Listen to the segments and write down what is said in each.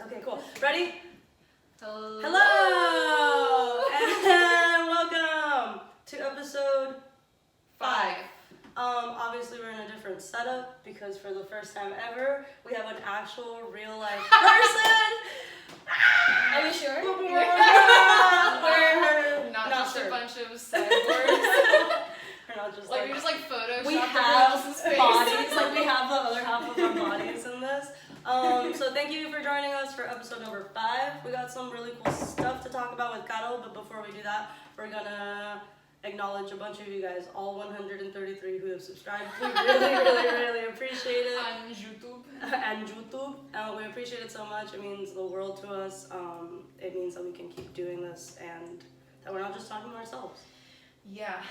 Okay, cool. Ready? Hello! And welcome to episode 5. 5. Obviously we're in a different setup because for the first time ever, we have an actual real life person. Are you sure? We're not just sure. a bunch of cyborgs. We're not just we just photoshopped we everyone have else's face. bodies, like we have the other half of our bodies in this. So thank you for joining us for episode number 5. We got some really cool stuff to talk about with Carol, but before we do that, we're gonna acknowledge a bunch of you guys, all 133 who have subscribed. We really appreciate it. On YouTube. And YouTube. We appreciate it so much. It means the world to us. It means that we can keep doing this and that we're not just talking to ourselves. Yeah,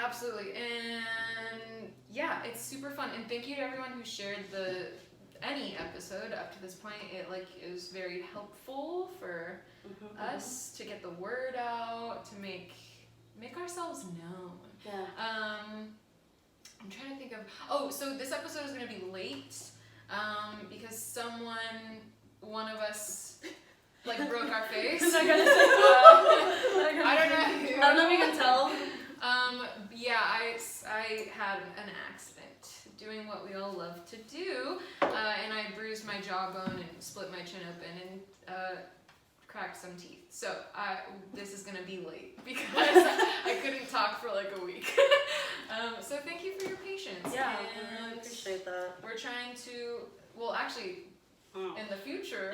absolutely. And yeah, it's super fun. And thank you to everyone who shared any episode up to this point. It is very helpful for us to get the word out, to make ourselves known. Yeah. I'm trying to think of. So this episode is going to be late because one of us broke our face. I don't know. I don't know if you can tell. Yeah, I had an accident doing what we all love to do, and I bruised my jawbone and split my chin open and cracked some teeth. So this is gonna be late because I couldn't talk for a week. So thank you for your patience. Yeah, and I really appreciate that. We're trying to, in the future.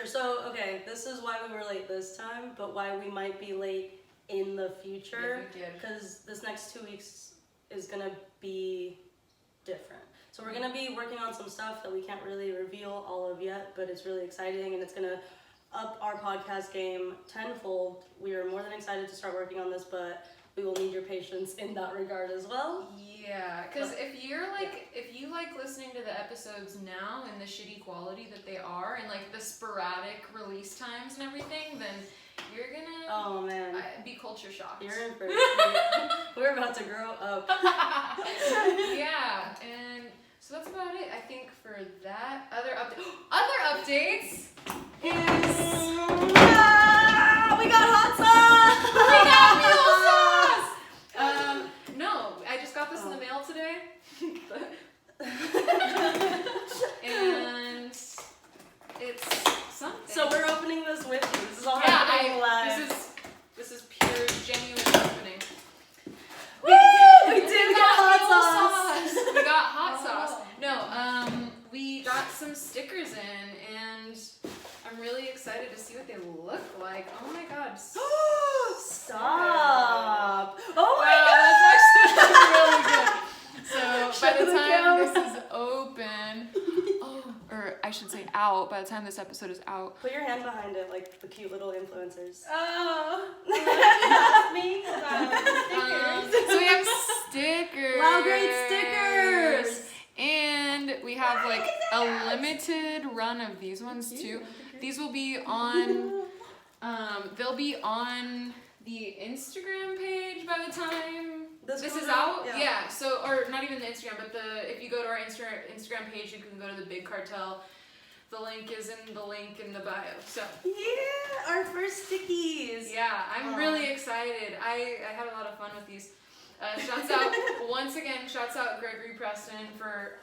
So, okay, this is why we were late this time, but why we might be late in the future. Because this next 2 weeks is gonna be different. So we're gonna be working on some stuff that we can't really reveal all of yet, but it's really exciting and it's gonna up our podcast game tenfold. We are more than excited to start working on this, but we will need your patience in that regard as well. Yeah, because if you like listening to the episodes now in the shitty quality that they are and the sporadic release times and everything, then you're gonna be culture shocked. You're in for it. We're about to grow up. Yeah, and so that's about it. I think for that other updates is we got hot sauce. We got real sauce. No, I just got this in the mail today. And it's something. So we're opening this with you. This is all happening live. This is pure, genuine opening. Woo! We did get hot sauce. We got hot sauce. No, we got some stickers in, and I'm really excited to see what they look like. Oh my god. Stop. Oh my god. That's actually really good. So by the time this is open, or I should say out, by the time this episode is out. Put your hand behind it like the cute little influencers. Oh. That's me. So we have stickers. Wow, great stickers. And we have a limited run of these ones too. These will be on, they'll be on the Instagram page by the time this is out. Yeah. So, or not even the Instagram, but if you go to our Instagram page, you can go to the Big Cartel. The link is in the link in the bio. So yeah, our first stickies. Yeah, I'm really excited. I had a lot of fun with these. Shouts out once again. Shouts out Gregory Preston for.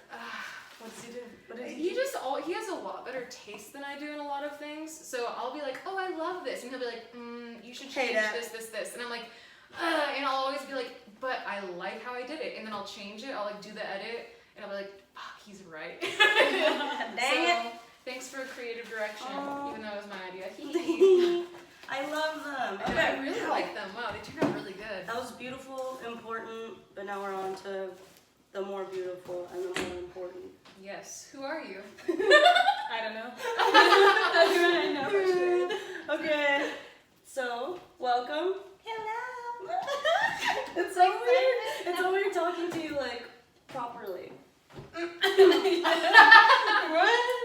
What does he do? What did He has a lot better taste than I do in a lot of things. So I'll be like, oh, I love this, and he'll be like, you should change this, and I'm like, and I'll always be like, but I like how I did it, and then I'll change it. I'll do the edit, and I'll be like, fuck, he's right. Dang it. Thanks for creative direction, even though it was my idea. I love them. Okay. I really like them. Wow, they turned out really good. That was beautiful, important, but now we're on to the more beautiful and the more important. Yes. Who are you? I don't know. I know for sure. Okay. So, welcome. Hello. It's so weird. It's so weird talking to you properly. What?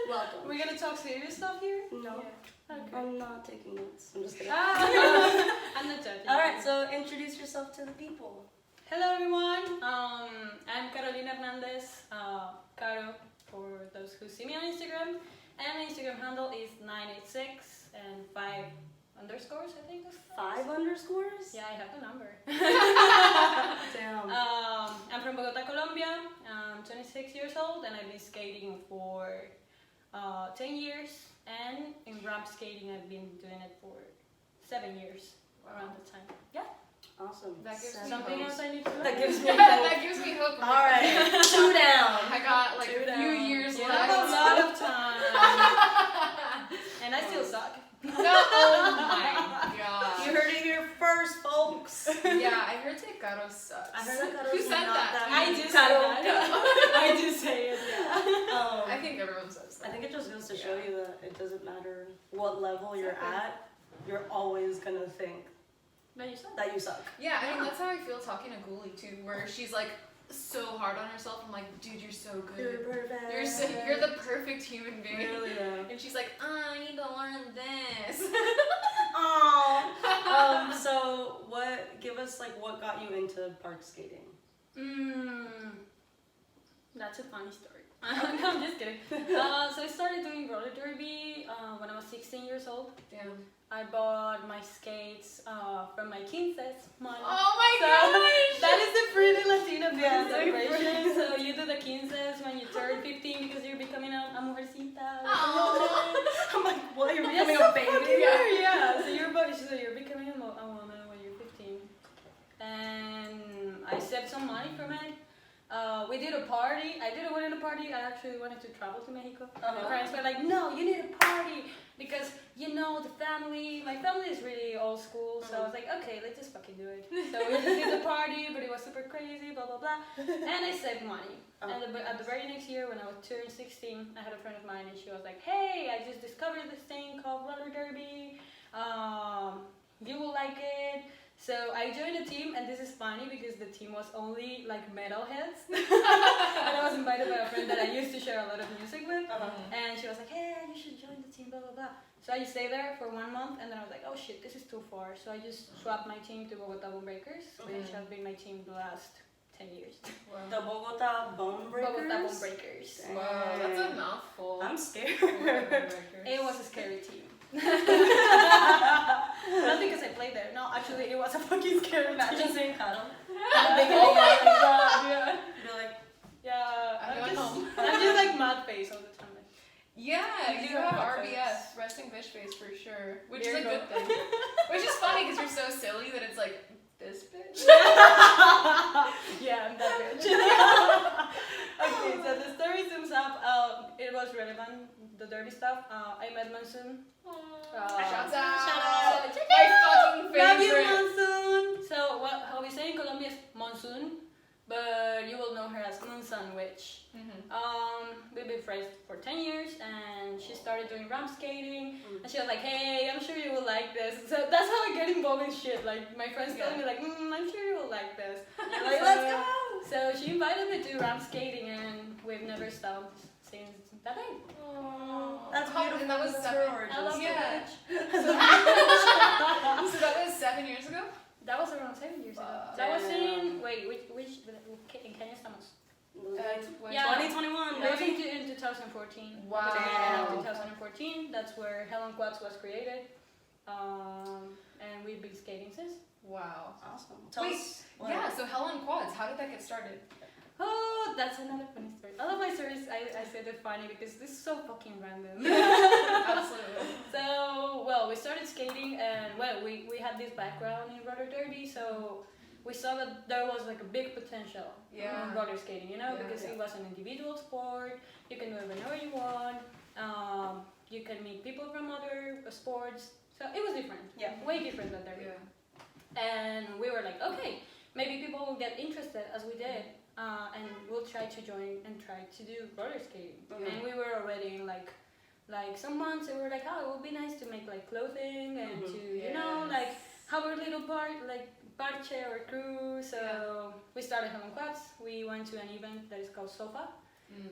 Welcome. Are we gonna talk serious stuff here? No. Yeah. Okay. I'm not taking notes. I'm just kidding. I'm not judging. Alright, so introduce yourself to the people. Hello everyone. I'm Carolina Hernandez, Caro for those who see me on Instagram, And my Instagram handle is 986 and 5 underscores, I think. 5 underscores? Yeah, I have the number. Damn. I'm from Bogota, Colombia. I'm 26 years old and I've been skating for 10 years. And in ramp skating, I've been doing it for 7 years around the time. Yeah. Awesome. That gives me Something hope. else I need to know? That gives me That gives me hope. I'm All like, right, 2 down. I got like Two a few down. years You left. have a lot of time. And I still suck. No, oh my god. You heard it here first, folks. Yeah, I heard that Caro sucks. I heard that Caro Who is said not that? I do say Caro. that. I do say it, yeah. I think everyone says that. I think it just goes to show you that it doesn't matter what level you're at, you're always gonna think But you suck. that you suck. Yeah, I mean that's how I feel talking to Ghoulie too, where she's like so hard on herself. I'm like, dude, you're so You're good. perfect. You're the perfect human being. Really though. And she's like, I need to learn this. Aww. So give us like what got you into park skating? That's a funny story. No, I'm just kidding. So I started doing roller derby when I was 16 years old. Damn. I bought my skates from my quinces money. Oh my So, gosh! that is the pretty Latina Yeah, celebration. So you do the quinces when you turn 15 because you're becoming a mujercita. I'm like, what? You're Yes, becoming so a baby? fucking weird, yeah. So you're becoming a woman when you're 15. And I saved some money from it. We did a party. I didn't want a party. I actually wanted to travel to Mexico. My parents were like, no, you need a party. Because, you know, my family is really old school. So I was like, okay, let's just fucking do it. So we just did the party, but it was super crazy, blah, blah, blah. And I saved money. And at the very next year, when I was turned 16, I had a friend of mine and she was like, hey, I just discovered this thing called roller derby. You will like it. So I joined a team, and this is funny because the team was only like metalheads. And I was invited by a friend that I used to share a lot of music with. And she was like, hey, you should join the team, blah, blah, blah. So I stayed there for 1 month, and then I was like, oh shit, this is too far. So I just swapped my team to Bogota Bone Breakers, which has been my team the last 10 years. Wow. The Bogota Bone Breakers? Bogota Bone Breakers. Wow, that's a mouthful. I'm scared. It was a scary team. Not because I played there. No, actually, it was a fucking scary Imagine team. saying Caro. Oh my god, yeah. You're like, Yeah, I'm going home. I'm just like mad face all the time. Like, Yeah, you You have have RBF, resting bitch face for sure, which There is a you good thing. Which is funny because you're so silly that it's like this bitch. yeah, I'm that bitch. Okay, so the story zooms up. It was relevant, the dirty stuff. I met Monsoon. Shouts out. Shout out. My fucking favorite. Love you, Monsoon. So how we say in Colombia is Monsoon, but you will know her as Moon Sandwich. We've been friends for 10 years, and she started doing ramp skating, and she was like, hey, I'm sure you will like this. So that's how I get involved in shit. Like, my friends telling me, like, I'm sure you will like this. you're like, let's go. So she invited me to ramp skating, and we've never stopped since that day. That's beautiful. And that was That's 7. your origin I love Yeah. the bitch. So that was 7 years ago? That was around 7 years ago. Wow. That was in, which in Kenya estamos? Yeah. 2021, That was baby. in 2014. Wow. The beginning of 2014. That's where Helen Quads was created. And we've been skating since. Wow. Awesome. Tell Wait, us what- yeah, so Helen Quads, how did that get started? Oh, that's another funny story. All of my stories, I say they're funny because this is so fucking random. Absolutely. So, well, we started skating and, well, we had this background in roller derby, so we saw that there was like a big potential in roller skating, you know, because it was an individual sport, you can do it whenever you want, you can meet people from other sports, so it was different, way different than derby. And we were like, okay, maybe people will get interested as we did. And we'll try to join and try to do roller skating. And we were already in like some months, and we were like, oh, it would be nice to make like clothing and to, you know, like have our little parche or crew. So we started Helen Quads. We went to an event that is called Sofa.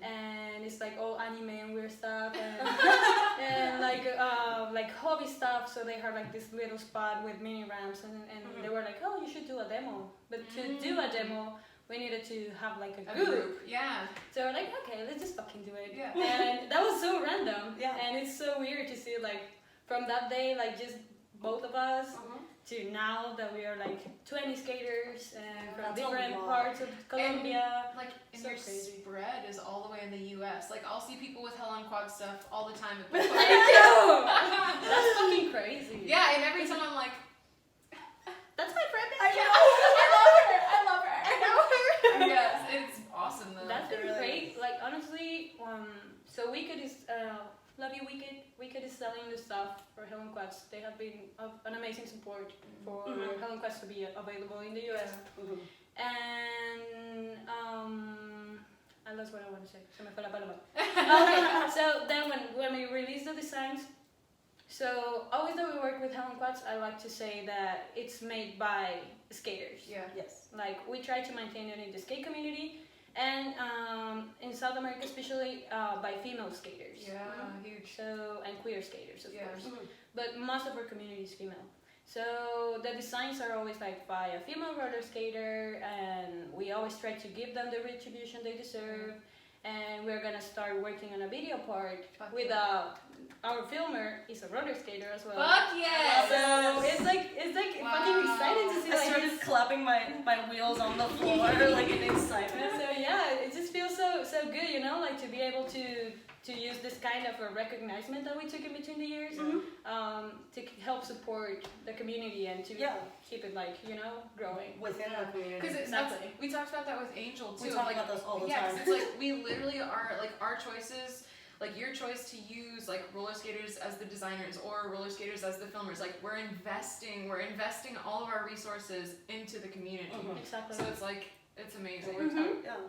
And it's like all anime and weird stuff and, and like hobby stuff. So they had like this little spot with mini ramps and they were like, oh, you should do a demo. But to do a demo, we needed to have like a A group. group. Yeah. So we're like, okay, let's just fucking do it. Yeah. And that was so random. Yeah. And it's so weird to see like from that day, like just both of us to now that we are like 20 skaters and from That's a different lot. parts of Colombia. And, like, and So your crazy. spread is all the way in the US. Like, I'll see people with Hell on Quad stuff all the time. At I know! That's fucking crazy. Yeah, and every time I'm like, That's my friend. I know. I love her. Yes, it's awesome though. That's been really great. Like honestly, so Wicked is love you Wicked. Wicked is selling the stuff for Helen Quads. They have been of an amazing support for Helen Quads to be available in the US. And I lost what I want to say. Se me fue la palabra. Okay, so then when we released the designs, so always that we work with Helen Quads, I like to say that it's made by skaters. Yeah. Yes. Like we try to maintain it in the skate community, and in South America especially by female skaters. Yeah, huge. So and queer skaters of course, Mm-hmm. but most of our community is female. So the designs are always like by a female roller skater, and we always try to give them the retribution they deserve. And we're gonna start working on a video part with our filmer is a roller skater as well. Fuck yes! So it's like fucking exciting to see. I Like, started clapping my wheels on the floor like in excitement. so yeah, it just feels so good, you know, like to be able to use this kind of a recognition that we took in between the years, to help support the community and to keep it like, you know, growing Within the community. Because Exactly. we talked about that with Angel too. We talk like, about this all the yeah, time. 'cause it's like we literally are like our choices. Like your choice to use like roller skaters as the designers or roller skaters as the filmers, like we're investing all of our resources into the community. Exactly. So it's like it's amazing.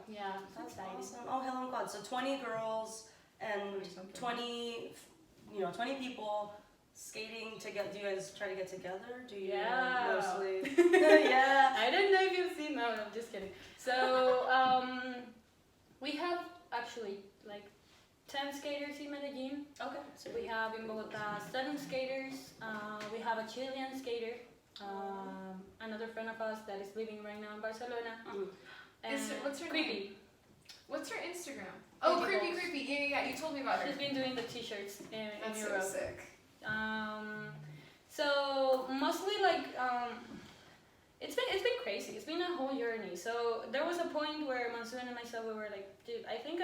Yeah, That's exciting. awesome. Oh, Helen Quad. So 20 girls and 20 people skating together. Do you guys try to get together? Do you mostly? Yeah. I don't know if you've seen. No, I'm just kidding. So we have actually like 10 skaters in Medellin. Okay. So we have in Bogota 7 skaters. We have a Chilean skater. Another friend of us that is living right now in Barcelona. And What's her Creepy. name? What's her Instagram? Oh, Creepy creepy. Yeah. You told me about her. She's been doing the t-shirts in That's Europe. so sick. So mostly like it's been crazy. It's been a whole journey. So there was a point where Monsoon and myself we were like, dude, I think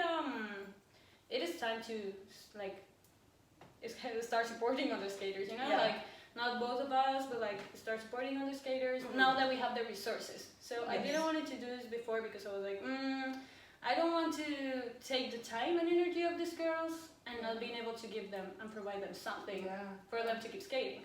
it is time to like start supporting other skaters. You know, like not both of us, but like start supporting other skaters. Now that we have the resources. So I didn't want to do this before because I was like, I don't want to take the time and energy of these girls and not being able to give them and provide them something for them to keep skating.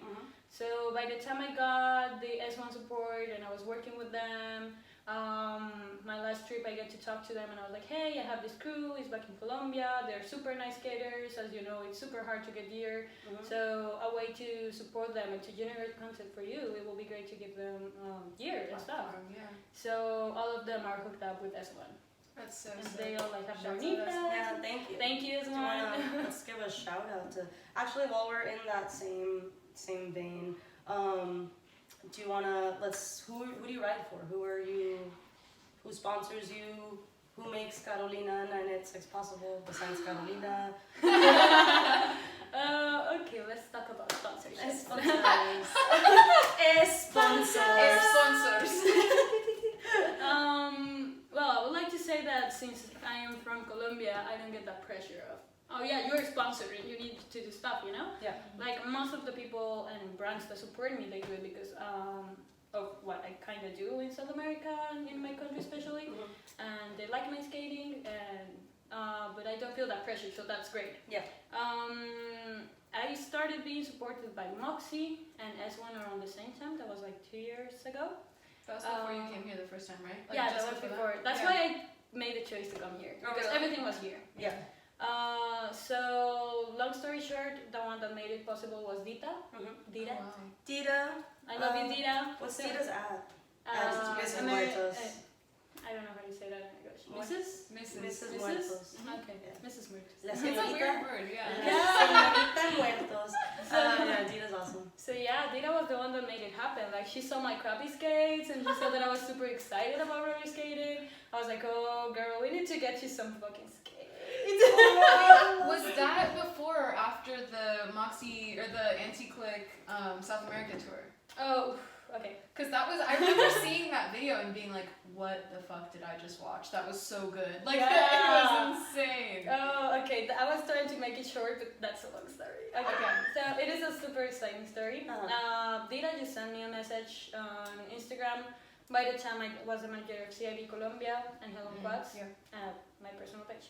So by the time I got the S1 support and I was working with them, my last trip I get to talk to them and I was like, hey, I have this crew, it's back in Colombia, they're super nice skaters, as you know, it's super hard to get gear. So a way to support them and to generate content for you, it will be great to give them gear and stuff. So all of them are hooked up with S1. That's so And sick. they all like have their Shouts knee out pads. Yeah, thank you. Thank you, Do you wanna, S1. let's give a shout out to. Actually, while we're in that same vein, do you wanna who do you ride for? Who are you? Who sponsors you? Who makes Carolina 986 possible besides Carolina? Okay, let's talk about sponsorships. Sponsors. Well, I would like to say that since I am from Colombia, I don't get that pressure of, oh yeah, you're sponsored and you need to do stuff, you know? Yeah. Like most of the people and brands that support me, they do it because of what I kind of do in South America and in my country especially. And they like my skating, and but I don't feel that pressure, so that's great. Yeah. I started being supported by Moxie and S1 around the same time. That was like 2 years ago. That was before you came here the first time, right? Like, Yeah, just that was before before. That's why I made the choice to come here, because everything was here. Yeah. So long story short, the one that made it possible was Dita. Dita. Oh, wow. Dita. I love you, Dita. What's Dita's ad? Mrs. Muertos. I don't know how you say that in English. What? Mrs. Muertos. Okay. Yeah. Mrs. Muertos. La It's a señorita. weird word, La señorita Muertos. Yeah, Dita's awesome. So yeah, Dita was the one that made it happen. Like, she saw my crappy skates, and she saw that I was super excited about roller skating. I was like, oh, girl, we need to get you some fucking skates. Was that before or after the Moxie or the Anti-Click South America tour? Oh, okay. Because that was, I remember seeing that video and being like, what the fuck did I just watch? That was so good. Like, it was insane. Oh, okay. I was trying to make it short, but that's a long story. Okay. So it is a super exciting story. Dita just sent me a message on Instagram. By the time I was the manager of CIB Colombia and Hello Quads, my personal page.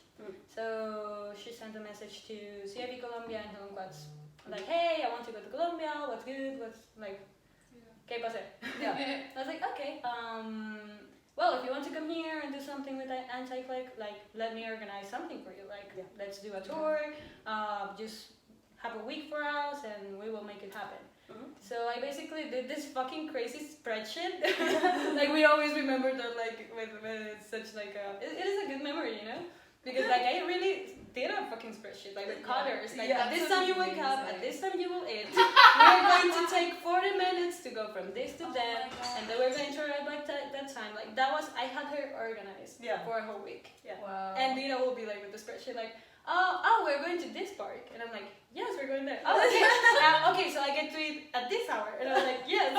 So she sent a message to CIB Colombia and Hello Quads. Like, hey, I want to go to Colombia. What's good? What's like? ¿Qué pasa? Yeah. I was like, okay. Well, if you want to come here and do something with Anti-Click, like, let me organize something for you. Like, let's do a tour. Just have a week for us, and we will make it happen. So I basically did this fucking crazy spreadsheet. Like, we always remember that, like, with such like a, it is a good memory, you know? Because like I really did a fucking spreadsheet, like with colors. Like at this time you wake up, at this time you will eat. We're going to take 40 minutes to go from this to that, and then we're going to arrive by that time. Like that was, I had her organized for a whole week. Yeah. Wow. And Dina will be like with the spreadsheet, like, oh, we're going to this park, and I'm like, yes, we're going there. Oh, okay. Okay, so I get to eat at this hour, and I was like, yes.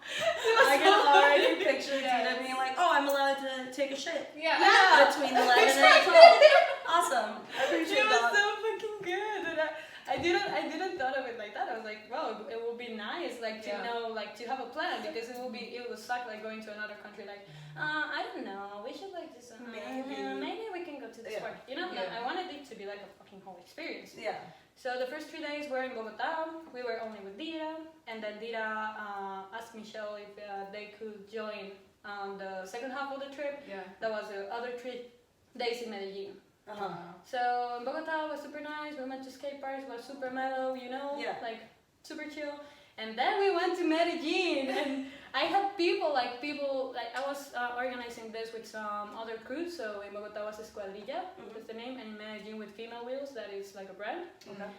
I can already picture Dina being like, oh, I'm allowed to take a shit. Yeah. Between 11 and 12. Awesome. I appreciate that. It was so fucking good. And I didn't thought of it like that. I was like, well, it will be nice, like to know, like to have a plan, because it will suck like going to another country. Like, I don't know, we should like do something. Maybe we can go to this park. You know, I wanted it to be like a fucking whole experience. Yeah. So the first 3 days were in Bogota. We were only with Dita, and then Dita asked Michelle if they could join the second half of the trip. Yeah. That was the other 3 days in Medellin. So in Bogota was super nice. We went to skate parks, was super mellow, you know, like super chill. And then we went to Medellin, and I had people like I was organizing this with some other crews. So in Bogota was Escuadrilla, was the name, and in Medellin with Female Wheels, that is like a brand. Okay.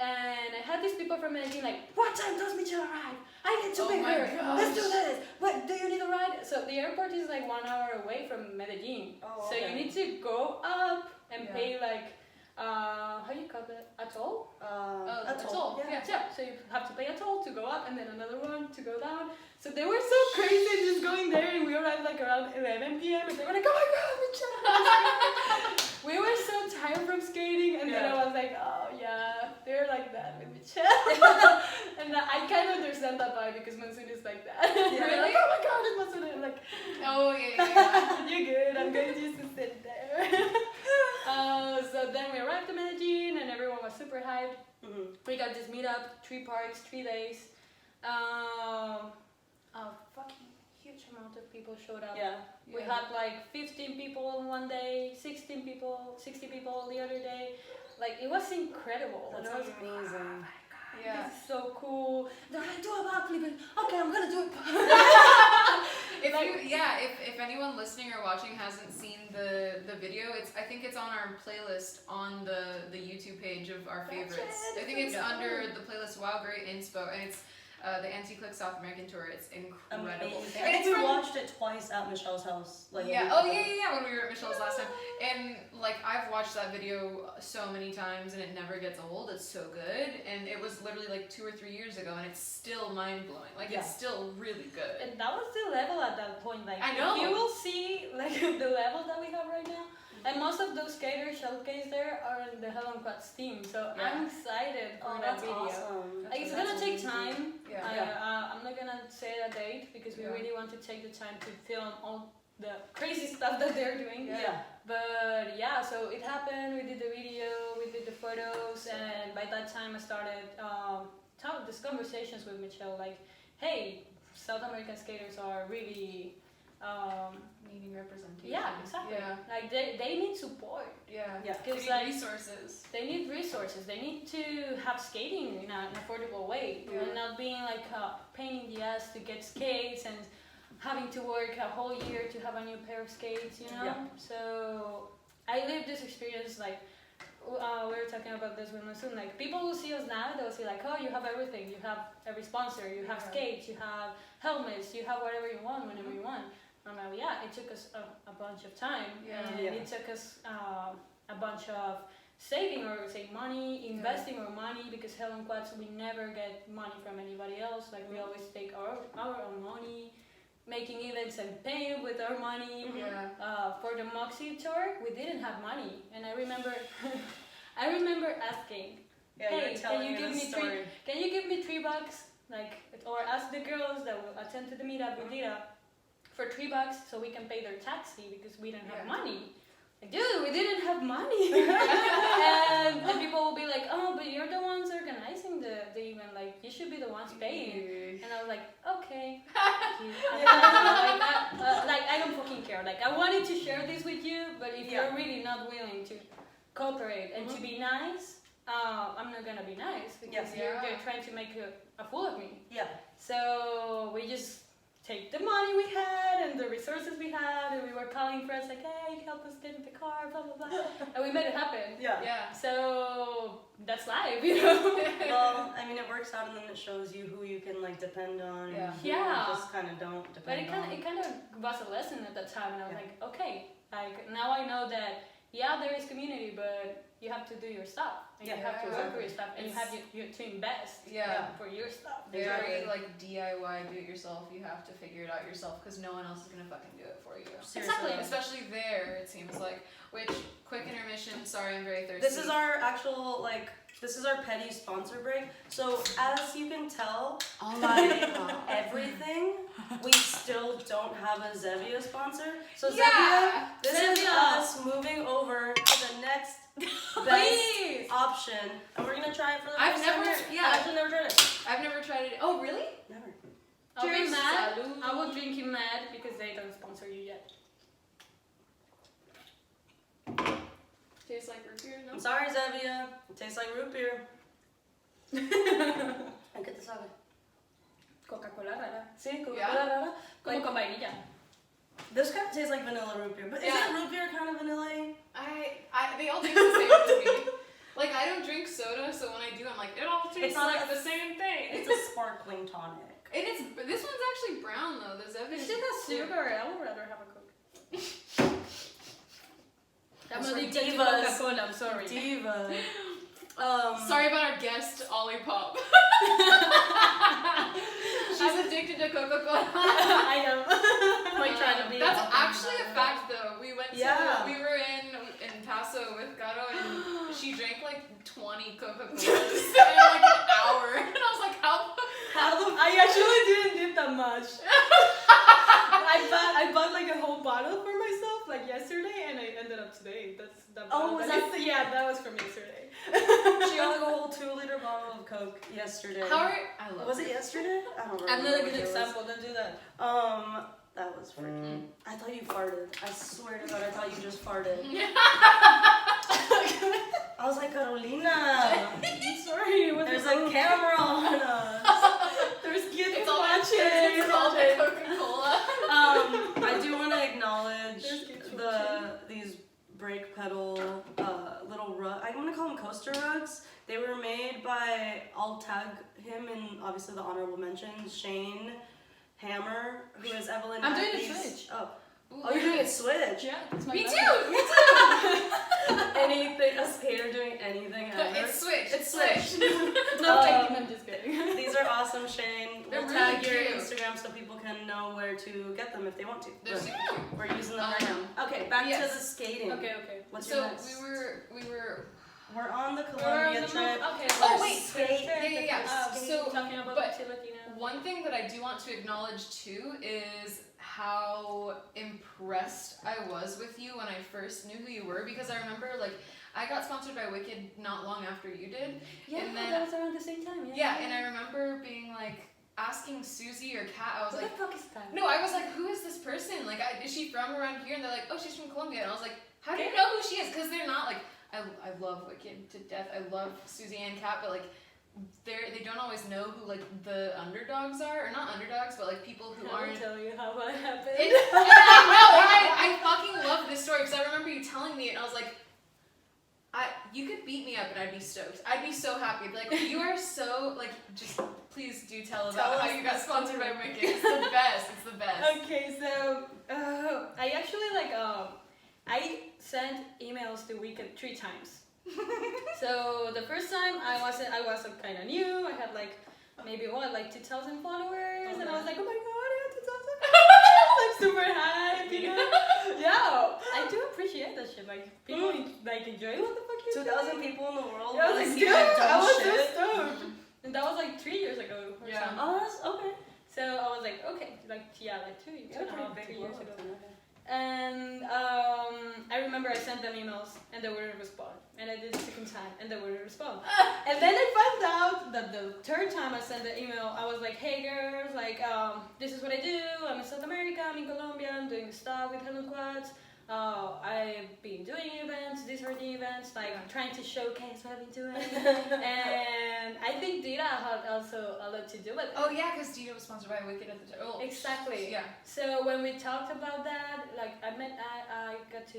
And I had these people from Medellin like, what time does Michelle arrive? I need to pick her. Gosh. Let's do this. What, do you need a ride? So the airport is like 1 hour away from Medellin. Oh, okay. So you need to go up and pay like, how do you call it? A toll? A toll. Yeah. So you have to pay a toll to go up, and then another one to go down. So they were so crazy just going there, and we arrived like around 11 p.m. and they were like, oh my god, Michelle. We were so tired from skating, and then I was like, oh yeah, they're like that with Michelle. And I kind of understand that vibe, because Monsoon is like that. Yeah. We're like, oh my god, it's Monsoon. I'm like, oh yeah. You're good, I'm going just to sit there. So then we arrived to Medellin, and everyone was super hyped. We got this meetup, 3 parks, 3 days. A fucking huge amount of people showed up. We had like 15 people on one day, 60 people the other day. Like, it was incredible. That sounds amazing. Oh my god, this is so cool. They're like, do a backflip. Okay, I'm gonna do it. If anyone listening or watching hasn't seen the video, I think it's on our playlist on the YouTube page of our favorites. I think it's under the playlist Wow Gr8 Inspo, and it's the Anti-Click South American tour. It's incredible. I think we watched it twice at Michelle's house. Like when we were at Michelle's last time. And like, I've watched that video so many times, and it never gets old. It's so good. And it was literally like 2 or 3 years ago, and it's still mind-blowing. Like, it's still really good. And that was the level at that point. Like, I know. You will see like the level that we have right now. And most of those skaters showcased there are in the Hello Quads team, so I'm excited for that video. Awesome. Like, it's gonna take time. I'm not gonna say a date, because we really want to take the time to film all the crazy stuff that they're doing. But so it happened. We did the video, we did the photos, and by that time I started these conversations with Michelle. Like, hey, South American skaters are really needing representation. Yeah, exactly. Like, they need support. Because like, resources. They need resources. They need to have skating in an affordable way, and not being like a pain in the ass to get skates and having to work a whole year to have a new pair of skates. You know. So I lived this experience like we were talking about this with Masoon. Like, people will see us now, they'll see like, oh, you have everything. You have every sponsor. You have skates. You have helmets. You have whatever you want whenever you want. I'm like, yeah, it took us a bunch of time. And it took us a bunch of saving or money, investing our money, because Hell and Quads, we never get money from anybody else. Like, we always take our own money, making events and paying with our money. For the Moxie tour, we didn't have money, and I remember asking, hey, can you give me $3, like, or ask the girls that will attend to the meetup with Lira for $3 so we can pay their taxi, because we didn't have money. Like, dude, we didn't have money. and people will be like, oh, but you're the ones organizing the event, like, you should be the ones paying. And I was like, okay. I don't fucking care. Like, I wanted to share this with you, but if you're really not willing to cooperate and to be nice, I'm not gonna be nice, because you're trying to make a fool of me. So we just take the money we had and the resources we had, and we were calling friends like, hey, help us get in the car, blah blah blah, and we made it happen. So that's life, you know. Well, I mean, it works out, and then it shows you who you can like depend on. And who you just kind of don't depend on. But it kind of was a lesson at that time, and I was like, okay, like, now I know that there is community, but you have to do your stuff, and you have to work for your stuff, and you have to invest for your stuff. Very like DIY, do it yourself. You have to figure it out yourself, because no one else is gonna fucking do it for you. Exactly. Especially there, it seems like. Which, quick intermission. Sorry, I'm very thirsty. This is our actual this is our petty sponsor break. So as you can tell by everything, we still don't have a Zevia sponsor. So Zevia, this is us moving over to the next best option, and we're gonna try it for the first time. I've actually never tried it. I've never tried it. Oh, really? Never. I'll be mad. I will drink you mad because they don't sponsor you yet. Tastes like root beer, no? I'm sorry, Zevia. It tastes like root beer. ¿En qué te sabe? Coca-Cola rara. Sí, Coca-Cola rara. Como con vainilla. This kind of tastes like vanilla root beer, but isn't root beer kind of vanilla-y? They all taste the same to me. Like, I don't drink soda, so when I do, I'm like, it all tastes like the same thing. It's a sparkling tonic. And this one's actually brown though. The Zevia. Is it a sugar? I would rather have a Coke. I'm addicted to Coca-Cola, I'm sorry. Diva. Sorry about our guest, Olipop. She's addicted to Coca-Cola. I know. Like, trying to be. That's actually a fact, though. We were in Paso with Caro, and she drank like 20 Coca-Colas in like an hour. And I was like, how I actually didn't did that much. I bought like a whole bottle for myself like yesterday, and I ended up today. That was from yesterday. She got like a whole 2-liter bottle of Coke yesterday. I love Was it yesterday? I don't remember. I'm not a good example. Don't do that. That was freaking. I thought you farted. I swear to God, I thought you just farted. I was like, Carolina. I'm sorry. There's a camera on us. There's kids watching. It's all the Coca-Cola. I do want to acknowledge these brake pedal little rug. I'm gonna call them coaster rugs. They were made by, I'll tag him in obviously the honorable mentions, Shane Hammer, who is Evelyn. I'm doing a switch. Oh, you're doing a switch? Yeah. Me too. Anything, a skater doing anything ever. It's switched. It's switched. No, I'm just kidding. These are awesome, Shane. They're We'll really tag your cute. Instagram so people can know where to get them if they want to. They're super cute. We're using them right now. Okay, back to the skating. Okay. What's your next? We're on the Colombia trip. Okay. Oh, wait. Skate. Yeah. So, talking about Latina. One thing that I do want to acknowledge too is how impressed I was with you when I first knew who you were, because I remember like I got sponsored by Wicked not long after you did. Yeah, and then, that was around the same time. Yeah, and I remember being like asking Susie or Kat, I was what like, the fuck is that? no, I was like, who is this person? Like, is she from around here? And they're like, oh, she's from Colombia. And I was like, how do you know who she is? Because they're not like, I love Wicked to death. I love Susie and Kat, but like, they don't always know who like the underdogs are, or not underdogs, but like people who aren't. I'll tell you how that happened. I know, I fucking love this story because I remember you telling me, and I was like, you could beat me up and I'd be stoked. I'd be so happy. Like, you are so, like, just please do tell about how you got sponsored by Mickey. It's the best. It's the best. Okay, so I actually I sent emails to Wicked 3 times. So the first time I was kind of new. I had like maybe 2,000 followers, and I was like, oh my god, I have 2,000 followers, like super hype, you know? Yeah, I do appreciate that shit. Like people like enjoy what the fuck you 2,000 people in the world. Yeah, I was like, dude, I was so stoked. And that was like 3 years ago or something. Oh, that's okay. So I was like, okay, like 2 years ago. And I remember I sent them emails and they wouldn't respond. And I did it the second time and they wouldn't respond. And then I found out that the third time I sent the email, I was like, hey girls, like this is what I do. I'm in South America, I'm in Colombia, I'm doing stuff with Hello Quads. I've been doing events, these are the events, like trying to showcase what I've been doing. And I think Dita had also a lot to do with it. Oh yeah, because Dita was sponsored by Wicked at the time. Oh, exactly. Yeah. So when we talked about that, like I got to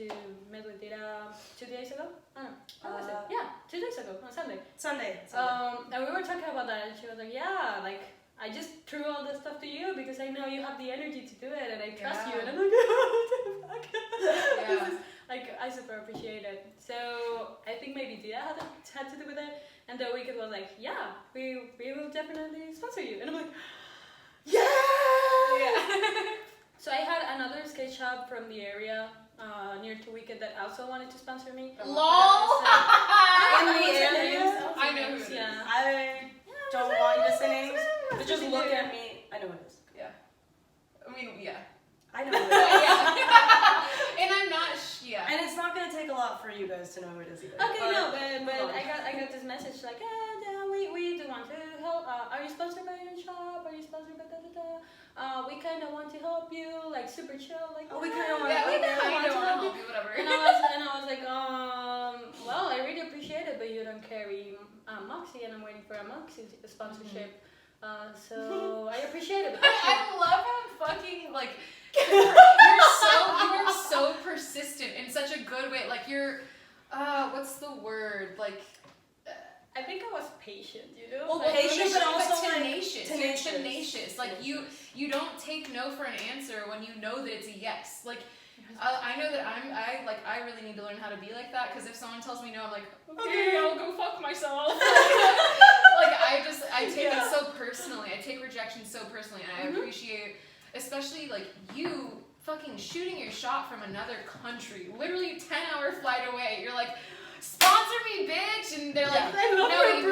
meet with Dita 2 days ago. I don't know. How was it? Yeah, 2 days ago on Sunday. Sunday. And we were talking about that, and she was like, yeah, like I just threw all this stuff to you because I know you have the energy to do it, and I trust you. And I'm like, what the fuck? This is, like, I super appreciate it. So I think maybe Dita had to do with it. And the Wicked was like, yeah, we will definitely sponsor you. And I'm like, yeah! So I had another skate shop from the area near to Wicked that also wanted to sponsor me. LOL! In the area? I know who it is. Yeah. I don't want you to say names, but just look at me. I know what it is. Yeah. I mean, yeah. I know what it is. Yeah. And I'm not, yeah. And it's not going to take a lot for you guys to know who it is either. Okay, but I got this message like, yeah, we do want to help. Are you sponsored by your shop? Are you sponsored by we kind of want to help you, like super chill, like. Oh, we kind of want to help you, whatever. And I was like, well, I really appreciate it, but you don't carry Moxie, and I'm waiting for a Moxie sponsorship. So I appreciate it. I love how fucking like you are so persistent in such a good way. Like you're, what's the word? Like, I think I was patient, you know. Well, patient, but also tenacious. Like, You're tenacious. Like you don't take no for an answer when you know that it's a yes. Like. I know that I really need to learn how to be like that, because if someone tells me no, I'm like, okay, I'll go fuck myself. Like I take it so personally. I take rejection so personally, and I appreciate, especially like you fucking shooting your shot from another country, literally 10-hour flight away. You're like, sponsor me, bitch, and they're like, no, they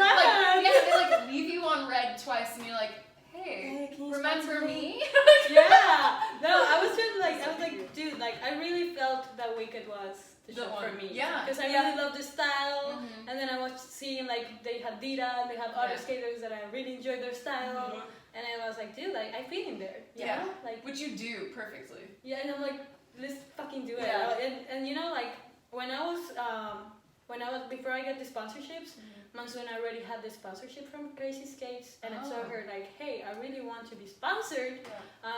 like leave you on red twice, and you're like, hey, remember me? Yeah. No, I was like, dude, like I really felt that Wicked was the show for me. Yeah. Because I really love the style, and then I was seeing like they had Dita, and they have other skaters that I really enjoyed their style, and I was like, dude, like I fit in there. You know? Like which you do perfectly. Yeah, and I'm like, let's fucking do it. Yeah. And you know, like when I was before I got the sponsorships. Monsoon already had the sponsorship from Crazy Skates, and I told her like, hey, I really want to be sponsored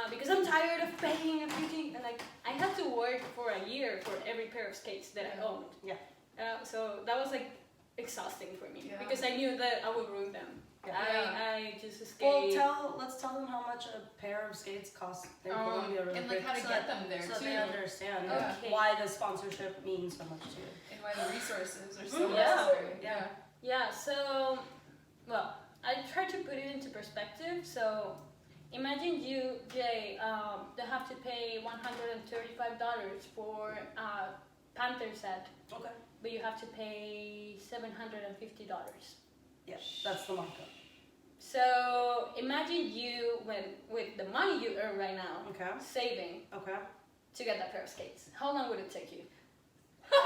because I'm tired of paying everything, and like I had to work for a year for every pair of skates that I owned. Yeah. So that was like exhausting for me because I knew that I would ruin them. I just skate. Well, let's tell them how much a pair of skates cost in Colombia, really and like quick, how to get them there so too. They understand why the sponsorship means so much to you, and why the resources are so necessary. Yeah, so, well, I try to put it into perspective. So, imagine you, Jay, they have to pay $135 for a Panther set. Okay. But you have to pay $750. Yeah, that's the markup. So, imagine you, with the money you earn right now, saving to get that pair of skates. How long would it take you?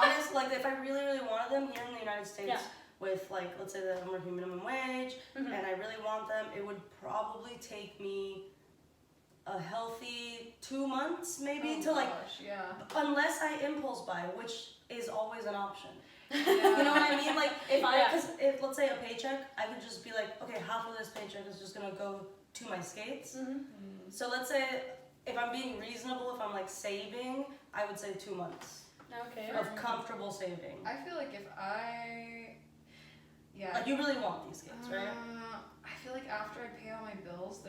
Honestly, like if I really, really wanted them here in the United States, with like, let's say that I'm working minimum wage, and I really want them, it would probably take me a healthy 2 months maybe to like, unless I impulse buy, which is always an option. You know what I mean? Like if let's say a paycheck, I could just be like, okay, half of this paycheck is just gonna go to my skates. So let's say if I'm being reasonable, if I'm like saving, I would say 2 months. Okay. of comfortable saving. I feel like if Like you really want these skates, right? I feel like after I pay all my bills,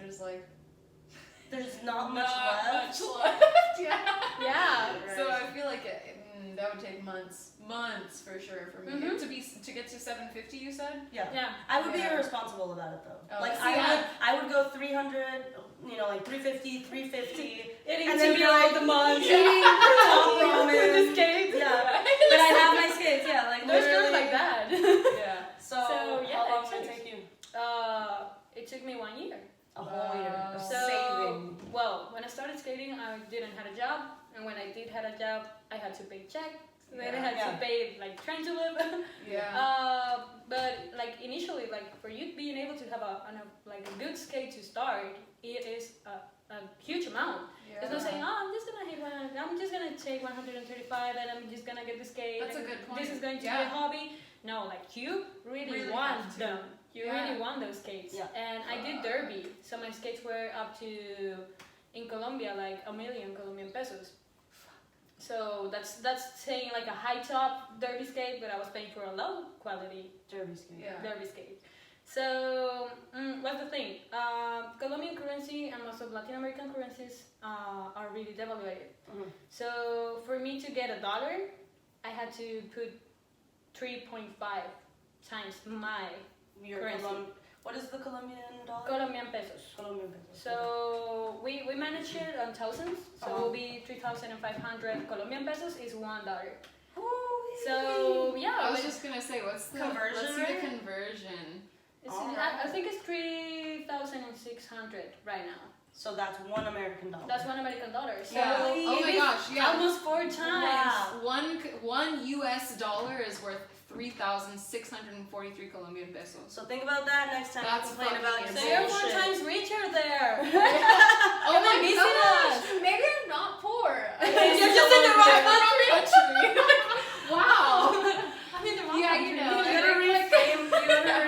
there's not much left. Yeah. Yeah. So I feel like that would take months for sure for me to get to 750. You said? Yeah. I would be irresponsible about it though. Oh, like I would go 300, like 350, 350, Eating and then be like the month. top ramen. With the skates. Yeah. But I have my skates. Yeah, like There's literally girls like that. Yeah. So yeah, how long did it take you? It took me 1 year. A whole year of So, saving. well, when I started skating, I didn't have a job, and when I did have a job, I had to pay check. Then I had to pay like train to live. But like initially, like for you being able to have a good skate to start, it is a huge amount. Yeah. It's not saying, I'm just gonna take 135 and I'm just gonna get the skate. That's a good point. This is going to be a hobby. No, like you really want them. You really want those skates. Yeah. And I did derby, so my skates were up to, in Colombia, like 1 million Colombian pesos. So that's saying like a high top derby skate, but I was paying for a low quality Derby skate. derby skate. So what's the thing? Colombian currency and most of Latin American currencies are really devalued. Mm-hmm. So for me to get $1, I had to put 3.5 times my currency. What is the Colombian dollar? Colombian pesos. Colombian pesos. So we manage it on thousands. So it will be 3,500 Colombian pesos is $1. So yeah. I was just gonna say, what's the conversion? Let's see the conversion. I think it's 3,600 right now. So that's $1 American. That's $1 American. So Oh my gosh! Yeah. almost 4 times. Wow. One US dollar is worth 3,643 Colombian pesos. So think about that next time That's you complain about your So you're 4 bullshit. times richer there. Oh Come my and visit gosh! us. Maybe I'm not poor. You're just in the wrong country. Wow. I'm in the wrong Yeah, country. you know. You gotta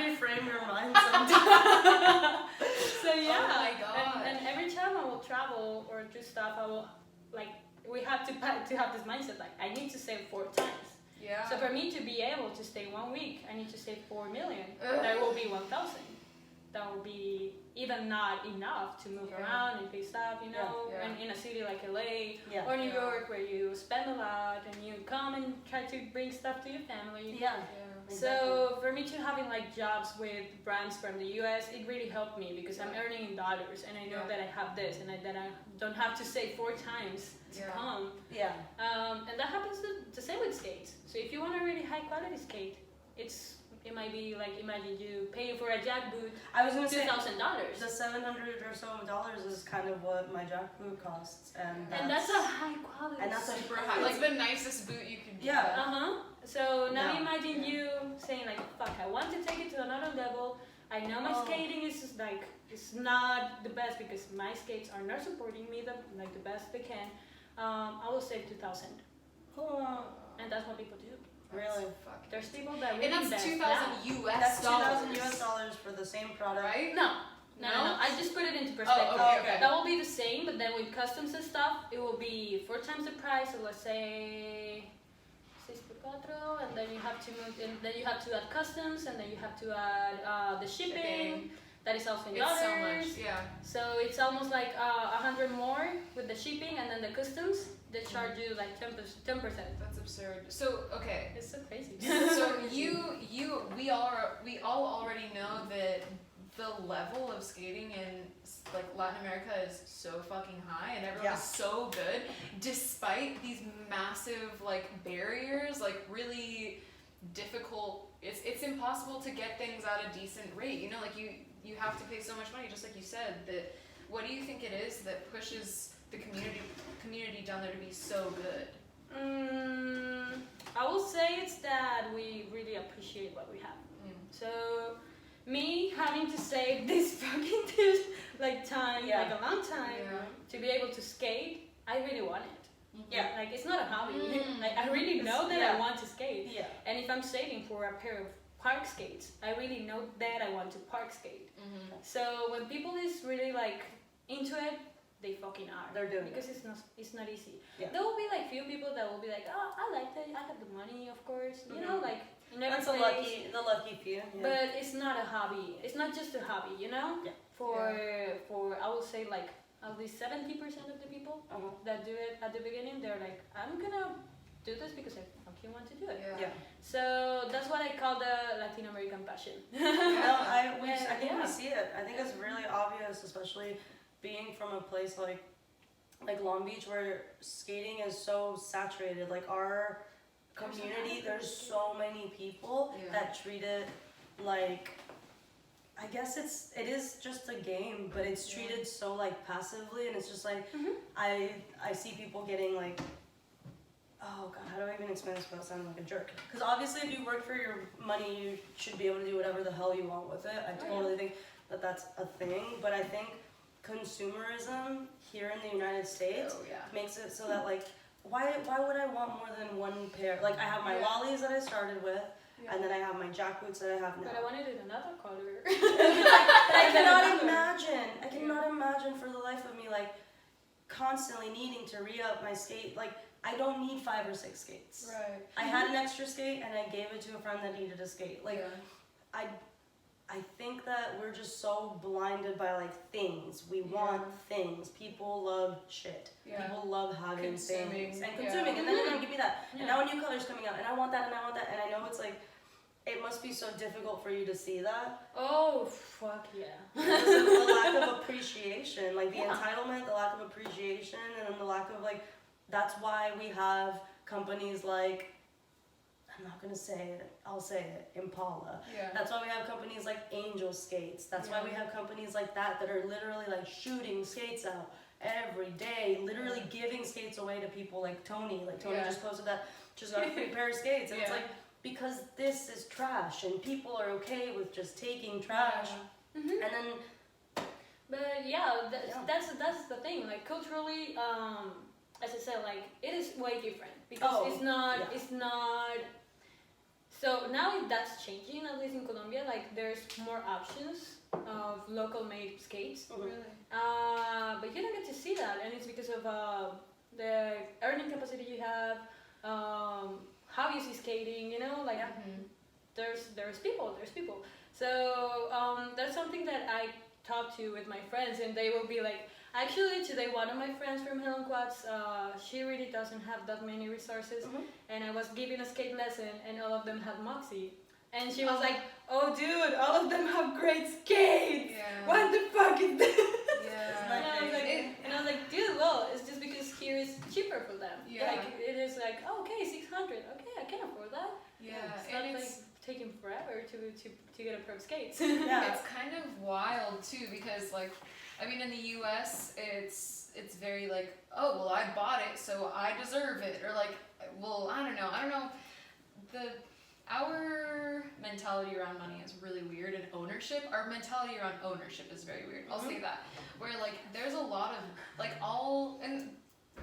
reframe your mind sometimes. So yeah. Oh my God. And every time I will travel or do stuff, I will we have to have this mindset like I need to save 4 times. Yeah. So for me to be able to stay 1 week, I need to save 4 million. That will be 1,000. That will be even not enough to move around and pay stuff, and in a city like LA or New York where you spend a lot and you come and try to bring stuff to your family. Yeah. So for me to having like jobs with brands from the US, it really helped me because I'm earning in dollars and I know that I have this and that I don't have to save 4 times to come. Yeah. And that happens the same with skates. So if you want a really high quality skate, it might be like imagine you pay for a jack boot. I was gonna say $2,000. the $700 or so is kind of what my jack boot costs, and that's a high quality. And that's super high, like the nicest boot you could get. So now imagine you saying like, fuck, I want to take it to another level. I know my skating is just like it's not the best because my skates are not supporting me the best they can. I will save 2,000. And that's what people do. Really? There's people that really And that's 2,000 US That's dollars. 2,000 US dollars for the same product, Right? No. I just put it into perspective. Okay. That will be the same, but then with customs and stuff, it will be 4 times the price. So let's say 6x4, and then you have to move, and then you have to add customs, and then you have to add the shipping. That is also in dollars. It's so much, yeah. So it's almost like 100 more with the shipping, and then the customs. They charge you like 10%. That's absurd. So okay. It's so crazy. So we all already know that the level of skating in like Latin America is so fucking high and everyone is so good despite these massive like barriers, like really difficult. It's impossible to get things at a decent rate. Like you have to pay so much money, just like you said. That what do you think it is that pushes the community down there to be so good? I will say it's that we really appreciate what we have. So me having to save this fucking time, like a long time, to be able to skate, I really want it. Like it's not a hobby. Like I really know that I want to skate. And if I'm saving for a pair of park skates, I really know that I want to park skate. So when people is really like into it, they fucking are. They're doing because it's not easy. Yeah. There will be like few people that will be like, oh, I like that. I have the money, of course. You know, like in every That's place. the lucky few. Yeah. But it's not a hobby. It's not just a hobby. You know. Yeah. For I would say like at least 70% of the people that do it at the beginning, they're like, I'm gonna do this because I fucking want to do it. Yeah. So that's what I call the Latin American passion. I think we see it. I think it's really obvious, especially being from a place like Long Beach where skating is so saturated. Like our community, there's so many people that treat it like, I guess it is just a game, but it's treated so like passively, and it's just like I see people getting like, oh god, how do I even explain this without sounding like a jerk? Because obviously if you work for your money, you should be able to do whatever the hell you want with it. I totally think that that's a thing, but I think consumerism here in the United States makes it so that like, why would I want more than one pair? Like I have my lollies that I started with, and then I have my jackboots that I have now. But I wanted it another color. I cannot imagine for the life of me like constantly needing to re-up my skate. Like I don't need 5 or 6 skates. Right. I had an extra skate and I gave it to a friend that needed a skate. Like I think that we're just so blinded by like things. We want things. People love shit. People love having things and consuming. And then give me that. And now a new color's coming out, and I want that, and I want that, and I know it's like, it must be so difficult for you to see that. Oh fuck yeah! The lack of appreciation, like the entitlement, the lack of appreciation, and then the lack of like. That's why we have companies like. I'm not gonna say it. I'll say it. Impala. Yeah. That's why we have companies like Angel Skates. That's why we have companies like that are literally like shooting skates out every day, literally giving skates away to people like Tony. Like Tony just posted that, just got a free pair of skates, and it's like because this is trash, and people are okay with just taking trash, and then. But that's the thing. Like culturally, as I said, like it is way different because it's not. So now that's changing, at least in Colombia. Like there's more options of local made skates. Really? But you don't get to see that, and it's because of the earning capacity you have, how you see skating. You know, like there's people. So that's something that I talk to with my friends, and they will be like. Actually, today one of my friends from Helen Quads, she really doesn't have that many resources, and I was giving a skate lesson, and all of them had Moxie, and she was like, "Oh, dude, all of them have great skates. What the fuck is this?" And I was like, "Dude, well, it's just because here is cheaper for them. Like it is like, oh, okay, 600. Okay, I can afford that. It's not like taking forever to get a pair of skates. It's kind of wild too because like." I mean, in the U.S., it's very like, oh, well, I bought it, so I deserve it, or like, well, I don't know. Our mentality around money is really weird, and ownership. Our mentality around ownership is very weird. I'll say that. Where like, there's a lot of like and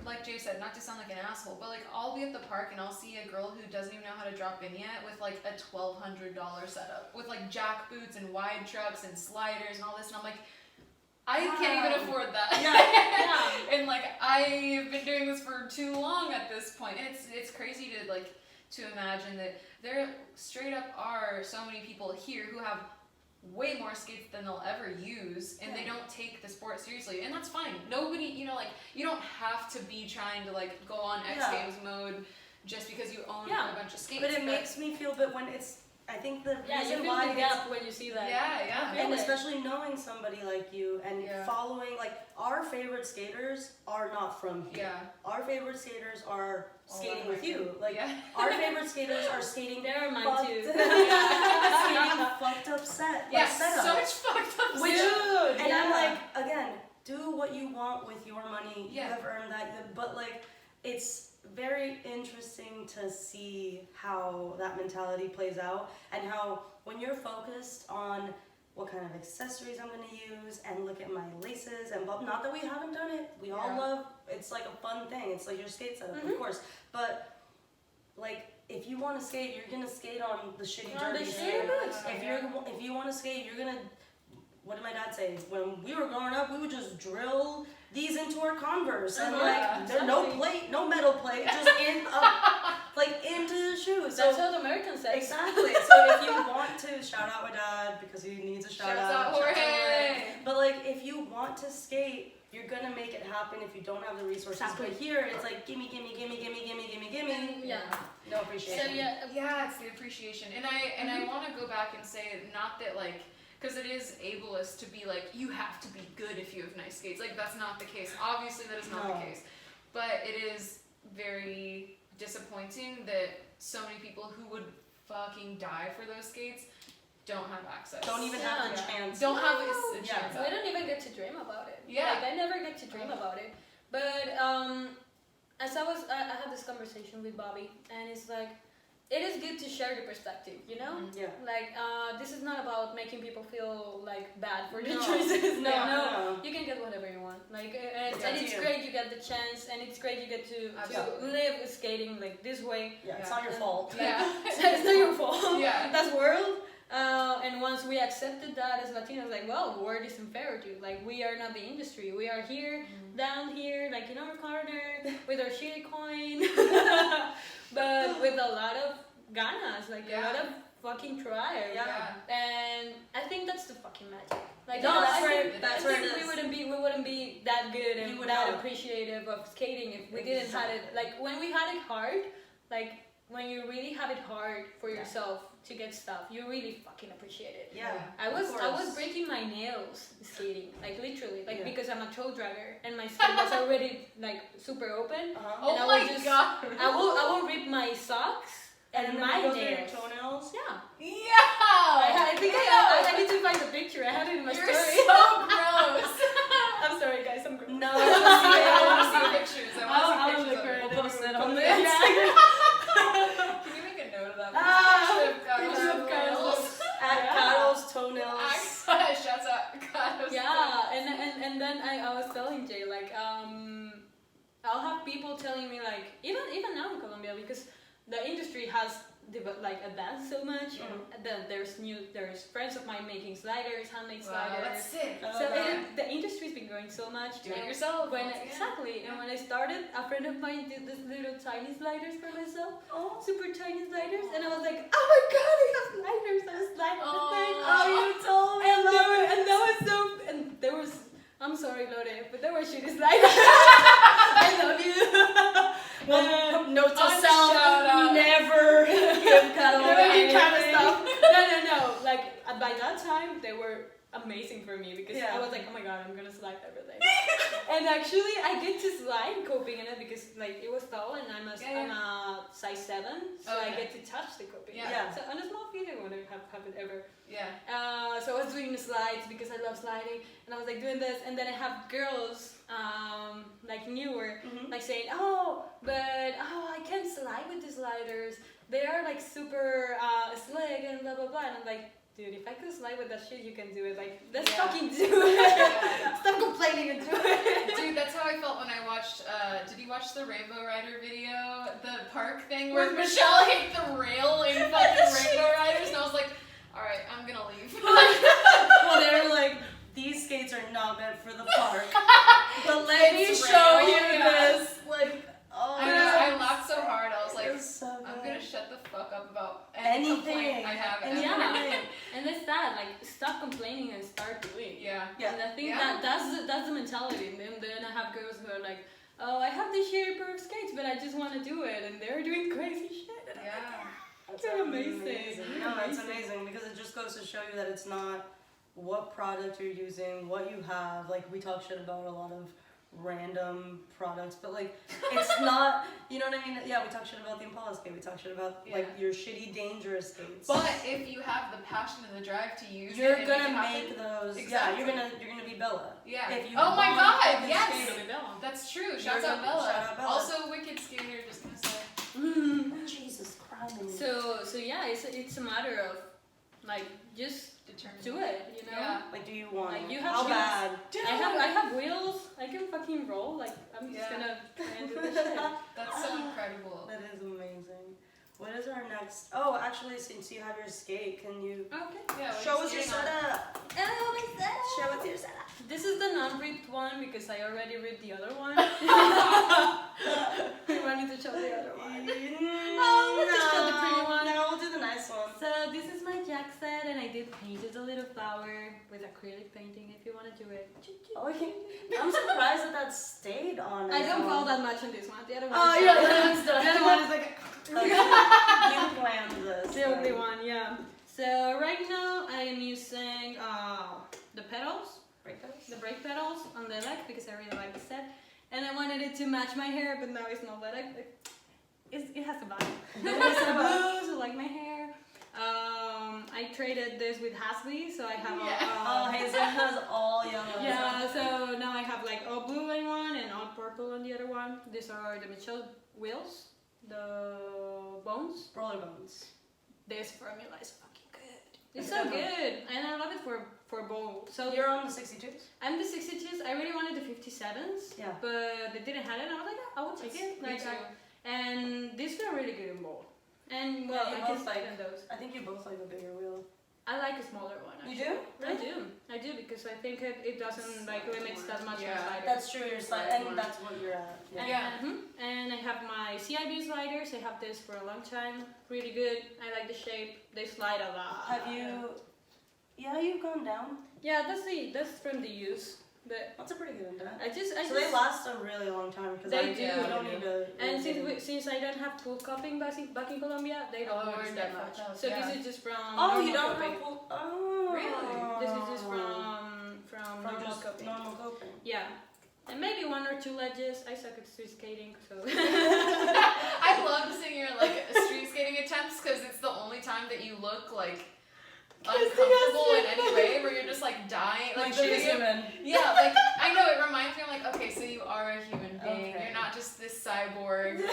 like Jay said, not to sound like an asshole, but like, I'll be at the park and I'll see a girl who doesn't even know how to drop in yet with like a $1,200 setup with like jack boots and wide trucks and sliders and all this, and I'm like. I can't even afford that. And like I've been doing this for too long at this point. And it's crazy to imagine that there straight up are so many people here who have way more skates than they'll ever use, and they don't take the sport seriously, and that's fine. Nobody, you don't have to be trying to like go on X Games mode just because you own a bunch of skates. But it makes me feel, but when it's. I think the reason you feel why the gap when you see that. And especially knowing somebody like you and following, like, our favorite skaters are not from here. Our favorite skaters are skating with you. Like, our favorite skaters are skating. They're mine too. Skating fucked up set. So much fucked up Dude, and I'm like, again, do what you want with your money. You have earned that. But, like, it's very interesting to see how that mentality plays out, and how when you're focused on what kind of accessories I'm going to use and look at my laces and not that we haven't done it, we all love, it's like a fun thing, it's like your skate setup, of course, but like if you want to skate, you're going to skate on the shitty dirty skate. If you want to skate, you're going to what did my dad say? When we were growing up, we would just drill these into our Converse, and like there's no plate, no metal plate, just into the shoes. That's how the Americans say. Exactly. So if you want to shout out my dad because he needs a shout out, Jorge. But like if you want to skate, you're gonna make it happen if you don't have the resources. But here it's like gimme. Yeah. No appreciation. So yeah, it's the appreciation, and I want to go back and say not that like. Because it is ableist to be like, you have to be good if you have nice skates. Like, that's not the case. Obviously, that is not the case. But it is very disappointing that so many people who would fucking die for those skates don't have access. Don't even have the chance. Don't have a chance. We don't even get to dream about it. Yeah. Like, I never get to dream about it. But as I had this conversation with Bobby, and it's like, it is good to share the perspective, you know? Yeah. Like, this is not about making people feel like bad for their choices. No. You can get whatever you want. Like, and it's great you get the chance, and it's great you get to live skating like this way. Yeah, it's not your fault. Yeah. It's not your fault. Yeah. That's world. And once we accepted that as Latinos, like, well, word is imperative. Like, we are not the industry. We are here, down here, like in our corner, with our shitty coin, but with a lot of ganas, like a lot of fucking drive. Yeah. And I think that's the fucking magic. Like, that's I where think we wouldn't be that good and that appreciative of skating if we didn't have it. Like, when we had it hard, like, when you really have it hard for yourself to get stuff, you really fucking appreciate it. Yeah. I was breaking my nails skating, like literally, like because I'm a toe dragger and my skin was already like super open. Oh my god! I will rip my socks and my nails. Toenails. Yeah. Yeah. I think I need to find the picture. I had it in my story. You're so gross. I'm sorry, guys. I'm gross. No, I want to see pictures. I'll look of it. We'll post it on the Instagram. Can you make a note of that? Picture of Carlos. At Carol's toenails. Shouts out Carlos. Yeah, and then I was telling Jay, like, I'll have people telling me, like, even now in Colombia, because the industry has advanced so much, and then there's friends of mine making sliders, handmade sliders. That's sick. So the industry's been growing so much. Do it yourself. Exactly. And when I started, a friend of mine did this little tiny sliders for myself. Oh, super tiny sliders, and I was like, oh my god, I have sliders! I was sliding the thing. Oh, you told me. And that was so. And there was. I'm sorry, Lore, but there were shitty sliders. I love you. Well, note to self: never give Carol any kind of stuff. No. Like by that time, they were amazing for me because I was like, oh my god, I'm gonna slide everything. And actually, I get to slide coping in it because like it was tall and I'm a size 7, so I get to touch the coping. Yeah. So on a small feet, I wouldn't have happened ever. Yeah. So I was doing the slides because I love sliding, and I was like doing this, and then I have girls like newer like saying, but I can't slide with the sliders. They are like super slick and blah blah blah. And I'm like, dude, if I could slide with that shit, you can do it. Like, let's fucking do it. Stop complaining and do it. Dude, that's how I felt when I watched, did you watch the Rainbow Rider video? The park thing where Michelle hit the rail in fucking Rainbow Riders, and I was like, alright, I'm gonna leave. Well, they were like, these skates are not meant for the park. But let me show you this. Like, I know, I laughed so hard. I was like, so I'm gonna shut the fuck up about anything I have. And it's that, like, stop complaining and start doing. Yeah. And I think that's the mentality. And then I have girls who are like, oh, I have this shitty pair of skates, but I just want to do it, and they're doing crazy shit. That's amazing. No, it's amazing because it just goes to show you that it's not what product you're using, what you have. Like, we talk shit about a lot of random products, but like it's not, you know what I mean? Yeah, we talk shit about the Impala skate, we talk shit about like your shitty dangerous skates. But if you have the passion and the drive to use you're gonna make those. Exactly. Yeah, you're gonna be Bella. Yeah. If you oh my god, yes. Bella. That's true. Shout out Bella. Also wicked skater, just gonna say. Jesus Christ. So yeah, it's a matter of like just do it, you know? Yeah. Like, do you want like, you it? have How bad? I have wheels. I can fucking roll. Like, I'm just gonna try and do this shit. That's so incredible. That is amazing. What is our next? Oh, actually, since you have your skate, can you Okay. Yeah. show us your setup? Oh, my one because I already read the other one. We wanted to show the other one. Let's just show the pretty one. No, we'll do the nice one. So this is my jack set, and I did painted a little flower with acrylic painting. If you want to do it. Okay. I'm surprised that stayed on. I don't fall that much on this one. The other one. Oh is yeah, the other one is like. you planned this. The only one, yeah. So right now I am using the pedals, the brake pedals on the leg because I really like the set, and I wanted it to match my hair, but now it's not that. It has a vibe. It's a blues, I like my hair. I traded this with Hasley, so I have Hazel has all yellow. Yeah, so now I have like all blue on one and all purple on the other one. These are the Mitchell wheels, the bones. Roller bones. This formula is fucking good. It's so good, and I love it for bowl. So you're on the 62s. I'm the 62s. I really wanted the 57s. Yeah. But they didn't have it. And I was like, I will take it. Me too. And these feel really good in bowl. And well, I can like those. I think you both like a bigger wheel. I like a smaller one. Actually. You do? Really? I do because I think it doesn't like limits that much your slider. That's true. Your slider, and that's what you're at. Yeah. And I have my CIB sliders. I have this for a long time. Really good. I like the shape. They slide a lot. Have you? Yeah, you've gone down. Yeah, that's from the use. But that's a pretty good one. I just they last a really long time because they do. We don't need to. And since I don't have pool cupping back in Colombia, they don't work that much. So this is just from. Oh, you don't have pool. Oh, really? This is just from normal cupping. Normal cupping. Yeah. And maybe one or two ledges. I suck at street skating, so. I love seeing your like street skating attempts because it's the only time that you look like uncomfortable in any way, where you're just like dying, like human. Yeah, like I know it reminds me. I'm like, okay, so you are a human being. Okay. You're not just this cyborg,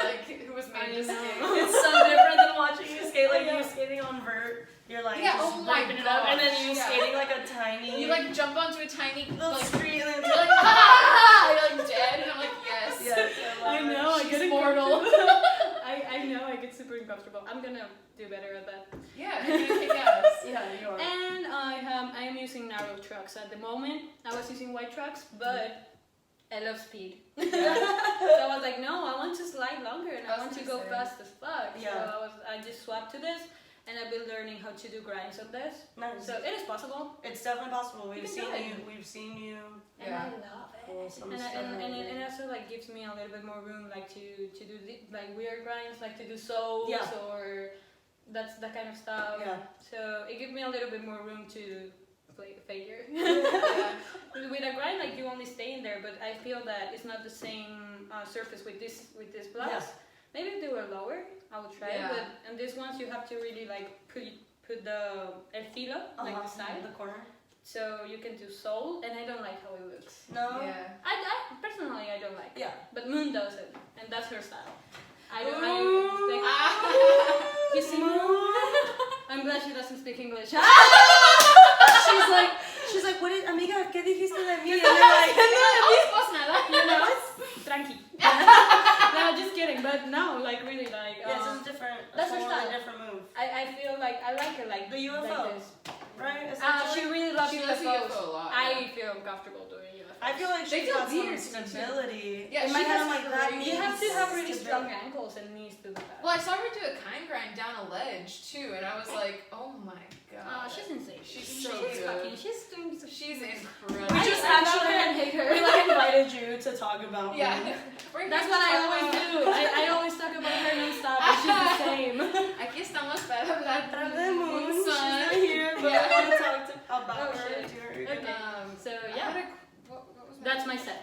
like who was made to skate. It's so different than watching you skate. Like you skating on vert. You're like just wiping it up, and then you skating like a tiny. You like jump onto a tiny little street, and you're like ah, you're like dead, and I'm like yes. Yes, I know. I get mortal. I know. I get super uncomfortable. I'm gonna do better at that. Yeah, you're gonna kick ass. Yeah, you are. And I am using narrow trucks at the moment. I was using wide trucks, but I love speed. So I was like, no, I want to slide longer and I want to go fast as fuck. Yeah. So I just swapped to this. And I've been learning how to do grinds on this. Nice. So it is possible. It's definitely possible. We've seen you. And I love it. And it also like gives me a little bit more room like to do like weird grinds, like to do soles or that kind of stuff. Yeah. So it gives me a little bit more room to play failure. With a grind, like you only stay in there, but I feel that it's not the same surface with this blast. Yeah. Maybe if they were lower, I would try it. But and these ones you have to really like put the el filo, like the side, the corner. So you can do sole, and I don't like how it looks. No. Yeah. I personally I don't like. Yeah. But Moon does it, and that's her style. I don't like. You see Moon? I'm glad she doesn't speak English. She's like, what is, amiga, ¿qué dijiste de mí? And you're like, no, tranqui. No, just kidding, but no, like really, like. Yeah, it's a different. That's her style. Different move. I feel like I like it like the UFO, like this. Right? She really loves UFOs. UFO a lot. I feel uncomfortable doing UFOs. I feel like she's got some stability. Yeah, in my head, I'm like that. You have to have really strong ankles and knees to do that. Well, I saw her do a kind grind down a ledge too, and I was like, oh my god. She's insane. She's so good. She's doing. She's incredible. We just actually hate her. We like invited you to talk about. Yeah. That's what I always do. I always talk about her non-stop, but she's the same. Aquí estamos para hablar de Moon. She's not here, but I want to talk about her to her. Okay. So yeah. That's my set.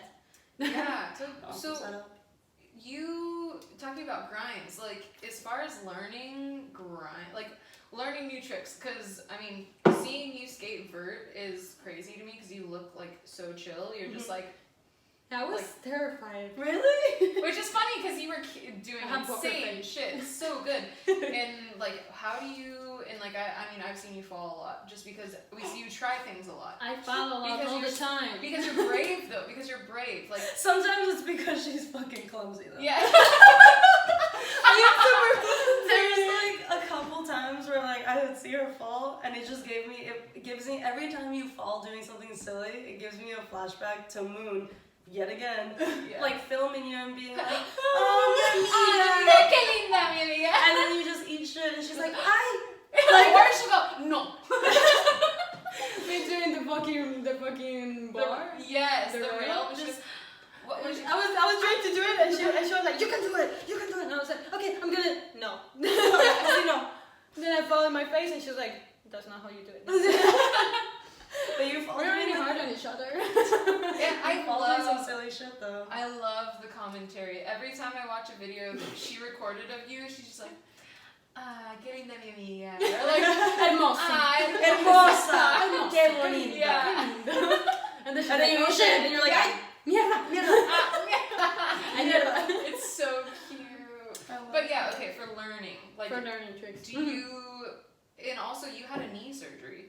Yeah. So you talking about grinds, like as far as learning learning new tricks, because I mean, seeing you skate vert is crazy to me because you look like so chill. You're just like. I was terrified. Really? Which is funny because you were doing insane shit. So good. And like, how do you? And like, I mean, I've seen you fall a lot just because we see you try things a lot. I fall a lot all the time. Because you're brave though. Because you're brave. Like sometimes it's because she's fucking clumsy though. Yeah. There's like a couple times where like I I would see her fall, and it just gives me, every time you fall doing something silly, it gives me a flashback to Moon, yet again, like filming you and being like, oh, qué linda, mi amiga. and then you just eat shit, and she's like, like, where she'll go, no. Me doing the fucking bar. Yes, the rail. rail. I was trying to do it, and she was like, you can do it, and I was like, okay, I'm gonna no. No. Then I fell in my face, and she was like, that's not how you do it. But you fall We're really hard on each other. Yeah, I love some love silly shit though. I love the commentary. Every time I watch a video that she recorded of you, she's just like, qué linda mi amiga. Or like, Hermosa. Hermosa. Qué bonita. Yeah. And then you shit, and you're like, ay, mierda, mierda. I know. It's so cute. But yeah, okay, for learning. Like, For learning tricks. do you, and also you had a knee surgery.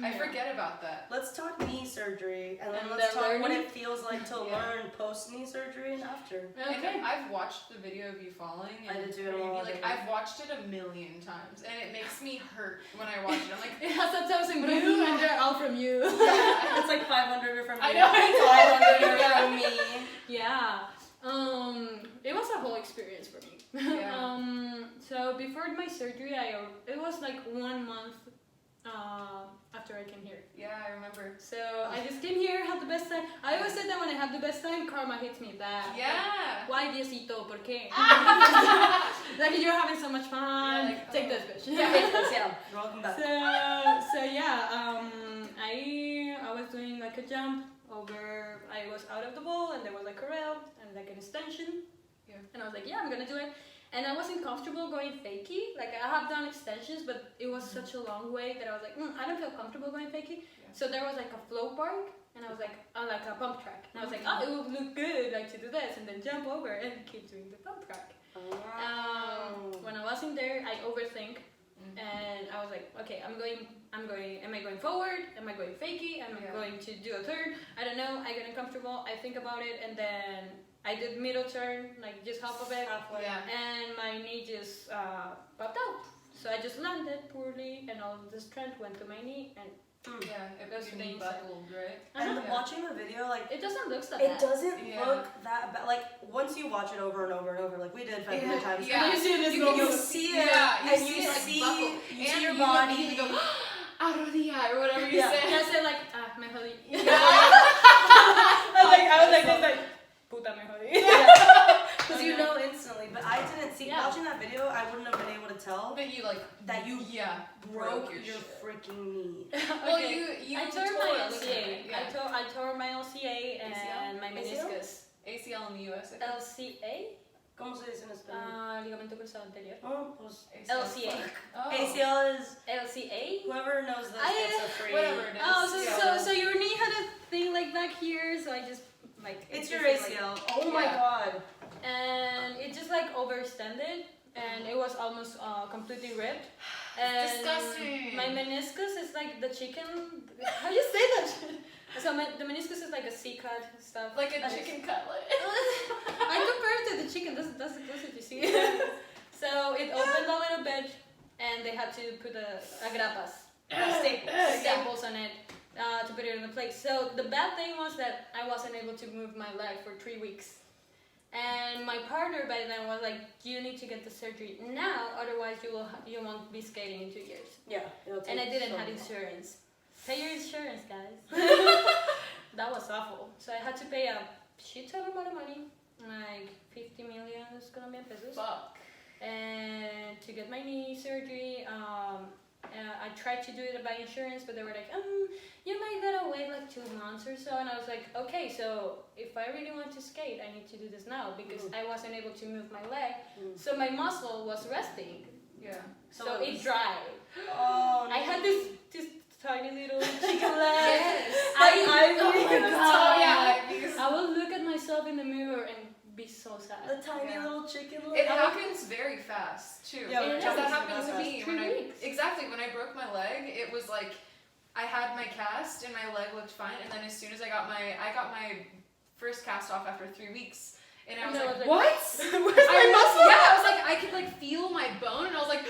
I forget about that. Let's talk knee surgery, and then And let's then talk what learning? it feels like to learn post-knee surgery and after. Okay. And I've watched the video of you falling. And I did too, and like, I've watched it 1,000,000 times, and it makes me hurt when I watch it. I'm like, It has 1,000 views, and they're all from you. It's like 500 from me. I know. 500 from me. Yeah. It was a whole experience for me. Yeah. So before my surgery, it was like 1 month after I came here. Yeah, I remember. So I just came here, had the best time. I always said that when I have the best time, karma hits me back. Yeah. Why Diosito? ¿Por qué? Like you're having so much fun. Yeah, like, take this bitch. Yeah. Welcome back. So yeah, I was doing like a jump over. I was out of the ball, and there was like a rail and like an extension. Yeah. And I was like, yeah, I'm gonna do it. And I wasn't comfortable going fakie. Like I have done extensions, but it was such a long way that I was like, I don't feel comfortable going fakie. Yeah. So there was like a flow park, and I was like, like a pump track. And I was like, oh, it would look good, like to do this, and then jump over and keep doing the pump track. When I wasn't there, I overthink, and I was like, okay, am I going forward? Am I going fakie? Am I going to do a turn? I don't know. I get uncomfortable. I think about it, and then I did middle turn, like just half of it, Yeah. and my knee just popped out. So I just landed poorly, and all the strength went to my knee, and Yeah, it goes was to your knee the inside. buckled, right? And Yeah. watching the video, like, it doesn't look so it bad. doesn't Yeah. look that bad. Like, once you watch it over and over and over, like we did 500 times, Yeah. You see this You little- see it, Yeah, and see you it, like, see, buckle. you And see your you body. immediately go, arrodilla, or whatever you Yeah. say. And I said like, me jodí. Yeah. I was like this, like, puta me jodí. Because you know instantly, but I didn't see. Yeah. Watching that video, I wouldn't have been able to tell But you like, that you broke your shit. freaking knee. Well, Okay. you I tore my it, LCA. yeah. I tore my LCA and ACL? my meniscus. ACL in the US. I think. LCA? ¿Cómo se dice en español? Ligamento cruzado anterior. Oh, pues LCA. Oh. ACL is LCA? whoever knows this I- gets a free. whatever it is. Oh, so your knee had a thing like back here, so I just like It's it your just, like, ACL. Oh my Yeah. god. and it just like overextended, and it was almost completely ripped. And Disgusting. my meniscus is like the chicken. How do you say that? So the meniscus is like a C-cut stuff. Like a chicken cutlet. I compare it to the chicken. That's what you see. So it opened a little bit, and they had to put grapas, staples on it to put it in the place. So the bad thing was that I wasn't able to move my leg for 3 weeks. And my partner by then was like, "You need to get the surgery now, otherwise you won't be skating in 2 years." Yeah. And I didn't have insurance. Pay your insurance, guys. That was awful. So I had to pay a shit ton amount of money, like 50 million Colombian pesos, Fuck. and to get my knee surgery. I tried to do it by insurance, but they were like, you might gotta wait like 2 months or so. And I was like, okay, so if I really want to skate, I need to do this now, because I wasn't able to move my leg. So my muscle was resting. Yeah. So it dried. Oh, I had this tiny little chicken leg. Yes. Oh my Oh god. yeah. Because I will look at myself in the mirror and be so sad. the tiny Yeah. little chicken. it happens very fast too. Yeah, it Because that happens happened to very me 3 when weeks. when I broke my leg. It was like I had my cast and my leg looked fine, and then as soon as I got my first cast off after 3 weeks, and I was like, what? Where's my muscle? Yeah, I was like, I could like feel my bone, and I was like,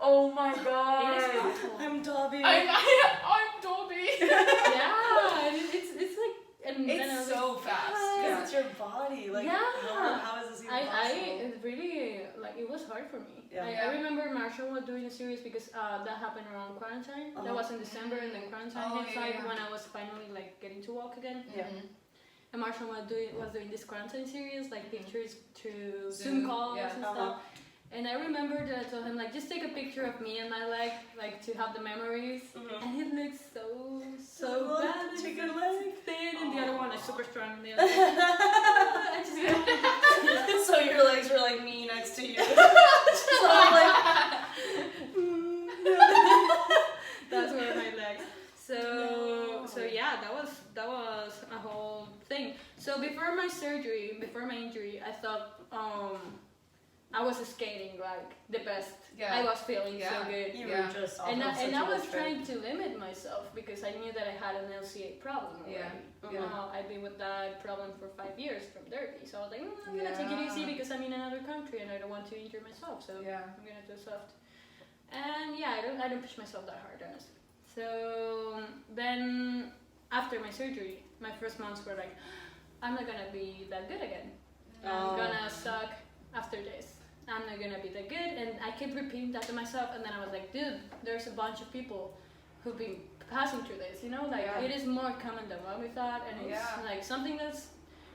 Oh my god. I'm Dobby. I'm Dobby. Yeah, it's like, and then I It's was so fast. Because it's your body. Like, how is this even possible? It really, like, it was hard for me. Yeah. I remember Marshall was doing a series because that happened around quarantine. That was in December, and then quarantine hit when I was finally like getting to walk again. Yeah. And Marshall was doing this quarantine series, like pictures through Zoom calls and stuff. And I remember that I told him, like, just take a picture of me and my leg, like, to have the memories. And it looks so bad. Chicken leg. Thin, and the other one is super strong. And the other I just So your legs were like me next to you. So I'm like, that's one of my legs. So yeah, that was a whole thing. So before my injury, I thought I was skating like the best. I was feeling so good. You were just and I was trying to limit myself because I knew that I had an LCA problem already. I've been with that problem for 5 years from derby. So I was like, I'm gonna take it easy because I'm in another country and I don't want to injure myself. So I'm gonna do soft. And I don't push myself that hard, honestly. So then after my surgery, my first months were like, I'm not gonna be that good again. I'm gonna suck after this. I'm not gonna be that good, and I kept repeating that to myself. And then I was like, dude, there's a bunch of people who've been passing through this. You know, like it is more common than what we thought, and it's like something that's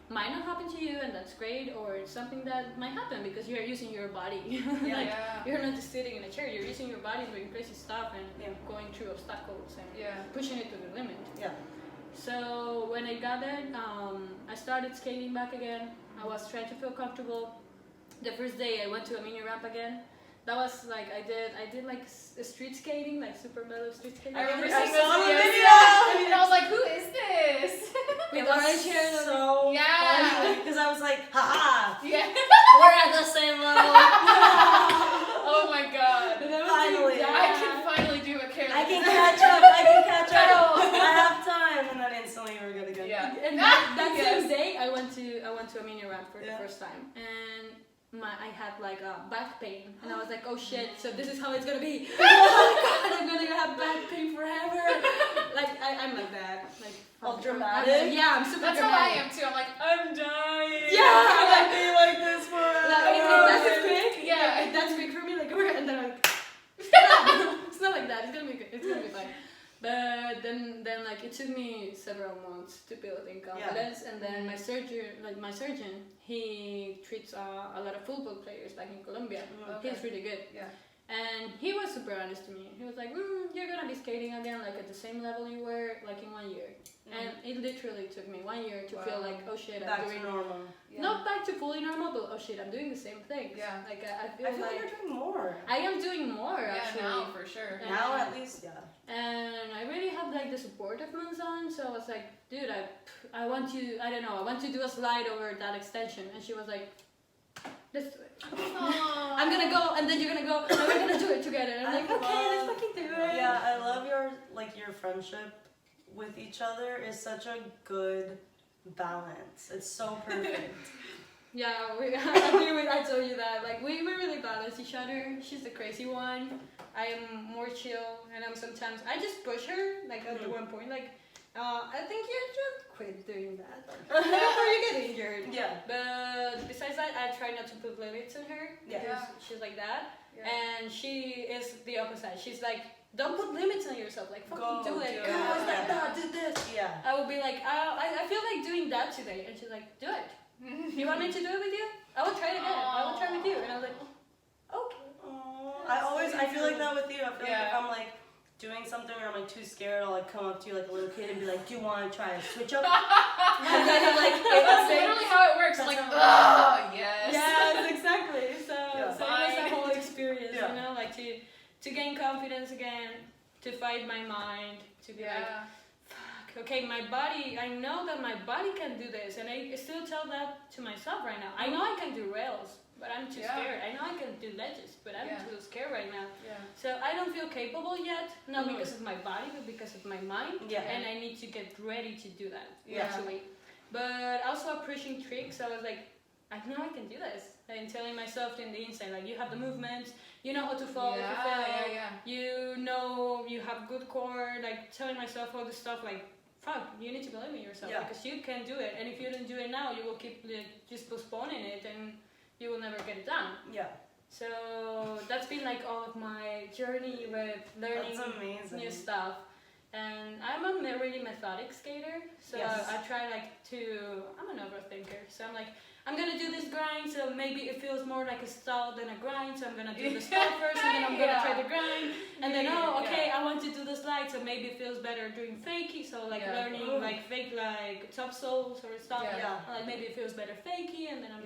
might not happen to you, and that's great, or it's something that might happen because you're using your body. You're not just sitting in a chair. You're using your body doing crazy stuff and going through obstacles and pushing it to the limit. So when I got it, I started skating back again. I was trying to feel comfortable. The first day I went to a mini ramp again. That was like I did like street skating, like super mellow street skating. I remember seeing those videos. And I was like, who is this? With orange hair. So because I was like, haha. Yeah. We're at the same level. Oh my god. Finally. I can finally do a Carolina. I can catch up. I have time. And then instantly we're good again. Yeah. And that same day I went to a mini ramp for the first time. And I had like back pain, and I was like, oh shit, so this is how it's gonna be. Oh my god, I'm gonna have back pain forever. Like I'm like that, like all dramatic. I'm super That's dramatic. how I am too. I'm like, I'm dying. Yeah, I'm gonna be like this forever. That's quick. Yeah, that's quick for me. Like, and then I'm like, it's not like that. It's gonna be good. It's gonna be fine. But then like it took me several months to build in confidence, and then my surgeon, he treats a lot of football players back in Colombia. He's really good. And he was super honest to me. He was like, you're gonna be skating again, like at the same level you were, like in 1 year. And it literally took me 1 year to feel like, oh shit, I'm doing normal. Not back to fully normal, but oh shit, I'm doing the same thing. Like I feel like you're doing more. I am doing more actually. Now for sure. And now at least, And I really have like the support of Manzan, so I was like, dude, I want to do a slide over that extension. And she was like, let's do it. I'm gonna go, and then you're gonna go, and we're gonna do it together. And I'm like, okay, let's fucking do it. Yeah, I love your friendship with each other is such a good balance. It's so perfect. I told you that. Like we really balance each other. She's the crazy one. I am more chill, and sometimes I just push her. Like at one point, like I think you should quit doing that before you get injured. But besides that, I try not to put limits on her because she's like that, and she is the opposite. She's like, don't put limits on yourself. Like fucking do it. Go like that. Do this. I will be like, I feel like doing that today, and she's like, do it. You want me to do it with you? I will try it again. I will try with you. And I was like, okay. I feel like that with you. I feel like if I'm like doing something or I'm like too scared, I'll like come up to you like a little kid and be like, do you want to try and switch up? And then I'm like, that's literally how it works. Like, oh, yes. Yes, exactly. So it was a whole experience, you know, like to gain confidence again, to fight my mind, to be like, okay, my body, I know that my body can do this, and I still tell that to myself right now. I know I can do rails, but I'm too scared. I know I can do ledges, but I'm too scared right now. So I don't feel capable yet, not because of my body, but because of my mind, and I need to get ready to do that, actually. But also approaching tricks, I was like, I know I can do this. And telling myself in the inside, like, you have the movements, you know how to fall if you fail, you know you have good core, like, telling myself all this stuff, like, fuck, you need to believe in yourself, because you can do it, and if you don't do it now, you will keep just postponing it, and you will never get it done. Yeah. So that's been, like, all of my journey with learning new stuff. And I'm a really methodic skater, so I try, like, I'm an overthinker, so I'm like, I'm gonna do this grind, so maybe it feels more like a stall than a grind, so I'm gonna do the stall first, and then I'm gonna try the grind, and then, I want to do the slide, so maybe it feels better doing fakie, so, like, learning, like, fake, like, top soles or stuff, like, maybe it feels better fakie, and then I'm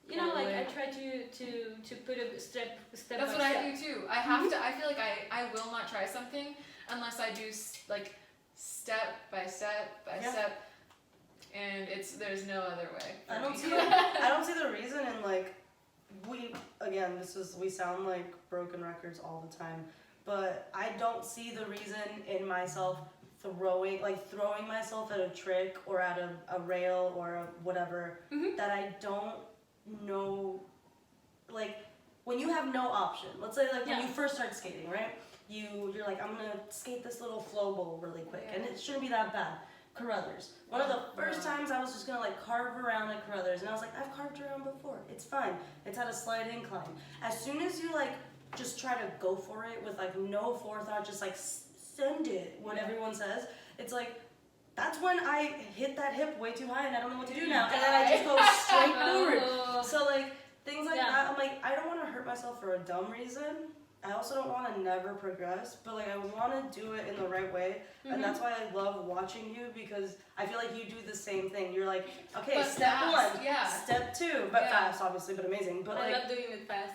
you know, like, I try to put a step That's by what step. I do too. I have to, I feel like I will not try something unless I do, like, step by step by step. And there's no other way. I don't see the reason in, like, we sound like broken records all the time, but I don't see the reason in myself throwing myself at a trick or at a rail or a whatever that I don't know, like, when you have no option. Let's say, like, when you first start skating, right? You're like, I'm gonna skate this little flow bowl really quick, and it shouldn't be that bad. Carruthers. One of the first times I was just gonna, like, carve around at Carruthers, and I was like, I've carved around before. It's fine. It's at a slight incline. As soon as you, like, just try to go for it with, like, no forethought, just, like, send it, what everyone says, it's like, that's when I hit that hip way too high and I don't know what to do now, and then I just go straight forward. So, like, things like that, I'm like, I don't want to hurt myself for a dumb reason. I also don't want to never progress, but, like, I want to do it in the right way, and that's why I love watching you, because I feel like you do the same thing. You're like, okay, but step fast, 1, step 2, but fast, obviously, but amazing. But, like, I love doing it fast.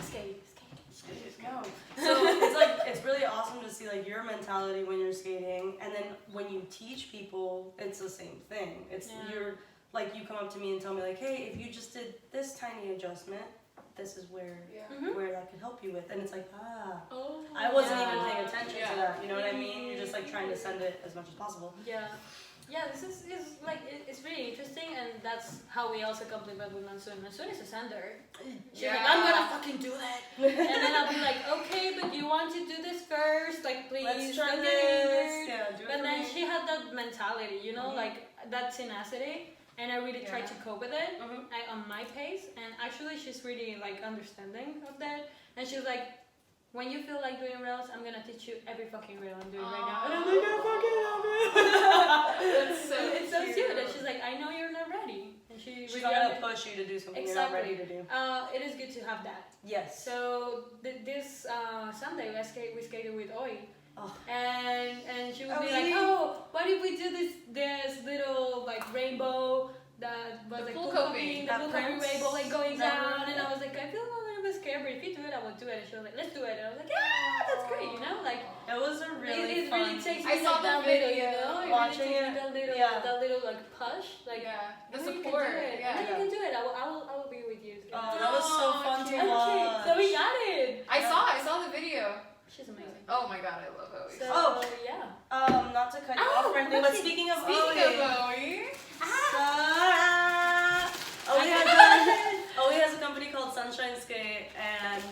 Skate. Go. So it's like, it's really awesome to see, like, your mentality when you're skating, and then when you teach people, it's the same thing. It's you're like, you come up to me and tell me, like, hey, if you just did this tiny adjustment, this is where that could help you with, and it's like, I wasn't even paying attention to that. You know what I mean? You're just, like, trying to send it as much as possible. Yeah, this is like, it's really interesting, and that's how we also compliment with Monsoon. Monsoon is a sender. She's like, I'm gonna fucking do that. And then I'll be like, okay, but you want to do this first? Like, please, let's try this. But then she had that mentality, you know, like, that tenacity, and I really tried to cope with it on my pace, and actually she's really, like, understanding of that, and she's like, when you feel like doing rails, I'm gonna teach you every fucking rail I'm doing right now. And I'm like, I fucking love it. It's so cute. And she's like, I know you're not ready. And she's really not gonna push you to do something you're not ready to do. It is good to have that. Yes. So this Sunday we skated with Oi. And she would be like, why did we do this little, like, rainbow that was, like, pool coping, the pool coping rainbow, like, going down, and I was like, I feel a little bit scared, but if you do it, I will do it. And she was like, let's do it. And I was like, yeah, that's great, you know, like, it was a really it fun. Really takes me, I saw like, that the video, little, you know, watching it, that little, like, push, like, the support, you can do it. I will be with you. That was so fun to watch. So we got it. I saw the video. She's amazing. Oh my god, I love Owie. So, not to cut you off, friendly, but speaking of Owie, Owie has a company called Sunshine Skate, and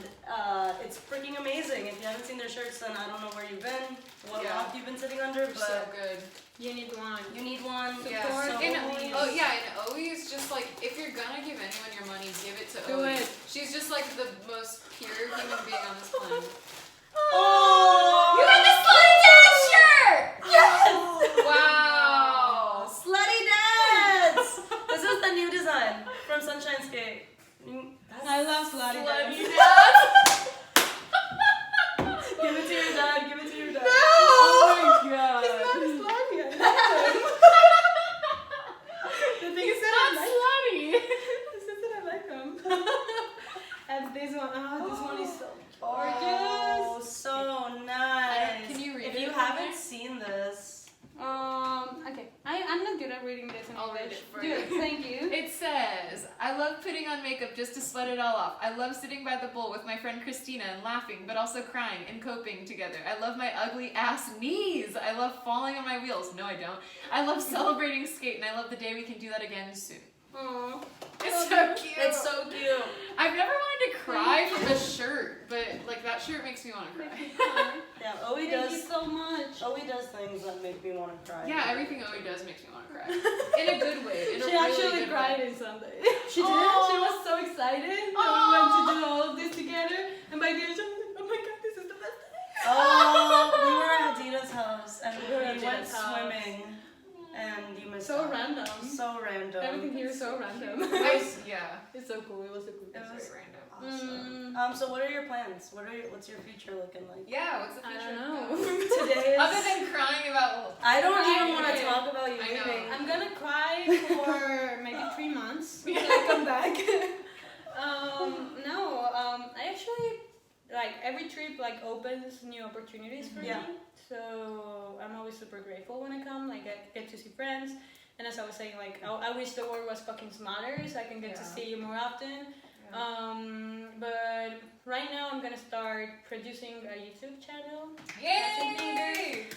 it's freaking amazing. If you haven't seen their shirts, then I don't know where you've been, what rock you've been sitting under, but so good. You need one. Support. Yeah. So And Owie is just like, if you're gonna give anyone your money, give it to Owie. She's just, like, the most pure human being on this planet. Oh! You got the Slutty Dance shirt! Yes! Wow! Slutty Dance! This is the new design from Sunshine Skate. I love Slutty Dance. Give it to your dad. Give it to your dad. No! Oh my god. He's not slutty. I like him. The thing is not slutty. He says that I like him. And this one is so gorgeous. Oh, so nice. Can you read it? If you haven't seen this. Okay. I'm not good at reading this in I'll English. read it for Do you. it. Thank you. It says, I love putting on makeup just to sweat it all off. I love sitting by the bowl with my friend Christina and laughing, but also crying and coping together. I love my ugly ass knees. I love falling on my wheels. No, I don't. I love celebrating skate, and I love the day we can do that again soon. Aww. It's so cute. It's so cute. I've never wanted to cry from a shirt, but like that shirt makes me want to cry. Yeah, Owie Thank you does. so much. Owie does things that make me want to cry. Yeah, everything Owie does makes me want to cry. In a good way. In a She really actually good cried way. in Sunday. She did. Aw. She was so excited that we went to do all of this together. And by the end, she was like, "Oh my god, this is the best day." Oh, we were at Dita's house and We were at we went Dita's house. swimming, and you missed So out. random. So random. Everything here is so random. Yeah. It's so cool. It was so cool. It was Very random. awesome. So what are your plans? What's your future looking like? Yeah, what's the I future? don't know. Today is. Other than crying about. I don't even want to Okay. talk about you I know. leaving. I'm gonna cry for maybe 3 months until I come back. I actually like every trip like opens new opportunities for Yeah. me. So I'm always super grateful when I come. Like I get to see friends, and as I was saying, like I wish the world was fucking smaller so I can get to Yeah. see you more often. But right now I'm gonna start producing a YouTube channel. Yay!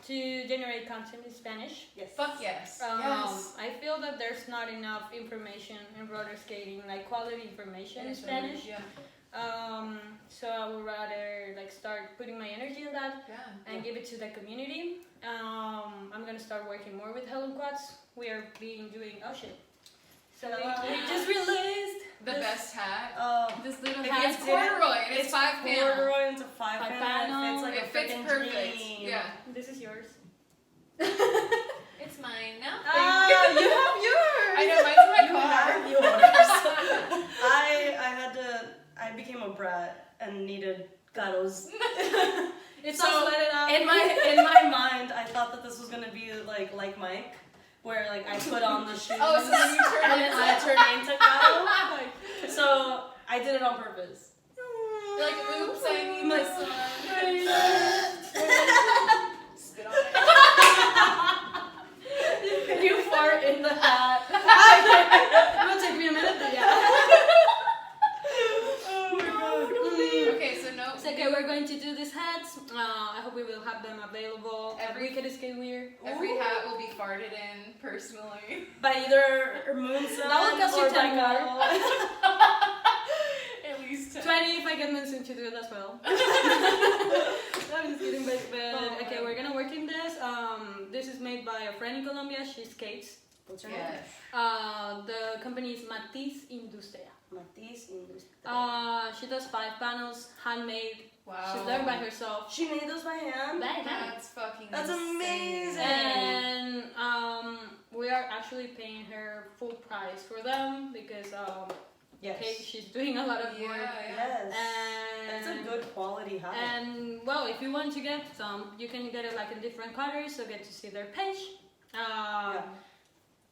To generate content in Spanish. Yes. Fuck yes. Yes. I feel that there's not enough information in roller skating, like quality information in Spanish. Yeah. So I would rather like start putting my energy in that Yeah. and give it to the community. I'm gonna start working more with Helen Quads. We are doing oh shit. So we just released The best hat. Oh. this little If hat. you It's corduroy and it's 5 panel. corduroy into 5 5 panel. It fits like It a fits freaking perfect. dream. Yeah. This is yours. It's mine now. You have yours. I know, mine's in my You car. have yours. I became a brat and needed gatos. It's So, all sweated out. In my mind, I thought that this was gonna be like Mike, where like I put on the shoes Oh, so then you turn and it I turned into gato. Like, So I did it on purpose. You're like, oops, I need My my son. Spit on it. Can you fart in the hat? it'll take me a minute, but yeah. Oh my god. Okay, so no. It's okay, we're going to do these hats. I hope we will have them available every Wicked Skate Weird. Every hat will be farted in personally. By either Moonson That will cost you or by 10 more. Gato. At least 10. 20 if I get Monsoon to do it as well. I'm just kidding, but okay, we're gonna work in this. This is made by a friend in Colombia. She skates. What's your name? Yes. The company is Matiz Industria. Matiz Industria. She does 5 panels, handmade. Wow. She's learned by herself. She made those by hand? That's fucking That's insane. amazing. And we are actually paying her full price for them because Yes. okay, she's doing a lot of work. Yes. And It's a good quality hat. And well, if you want to get some, you can get it like in different colors, so get to see their page. Yeah.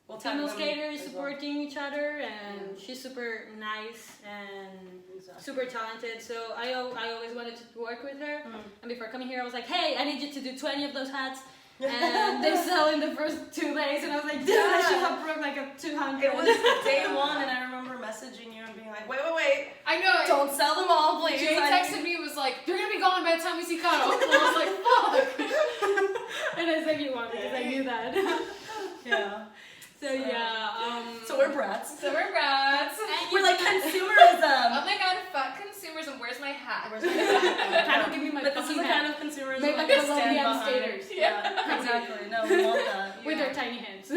We'll tag Female them skaters as well. supporting each other, and she's super nice and Exactly. super talented. So I always wanted to work with her. Mhm. And before coming here, I was like, hey, I need you to do 20 of those hats. And they sell in the first 2 days, and I was like, dude, I should have broke like a 200. It was day one, and I remember messaging you and being like, wait. I know it. Don't sell them all, please. Jay texted me and was like, you're gonna be gone by the time we see Kato. And I was like, fuck. And I said you one because I knew that. Yeah. So yeah, So we're brats. So we're rats. We're like consumerism. Oh my god, fuck consumerism. Where's my hat? Where's my hat? Kind of give me my But this is fucking the hat. kind of consumerism Made by I can stand Colombian behind. skaters. Yeah, exactly. No, we want that. With Yeah. their tiny hands.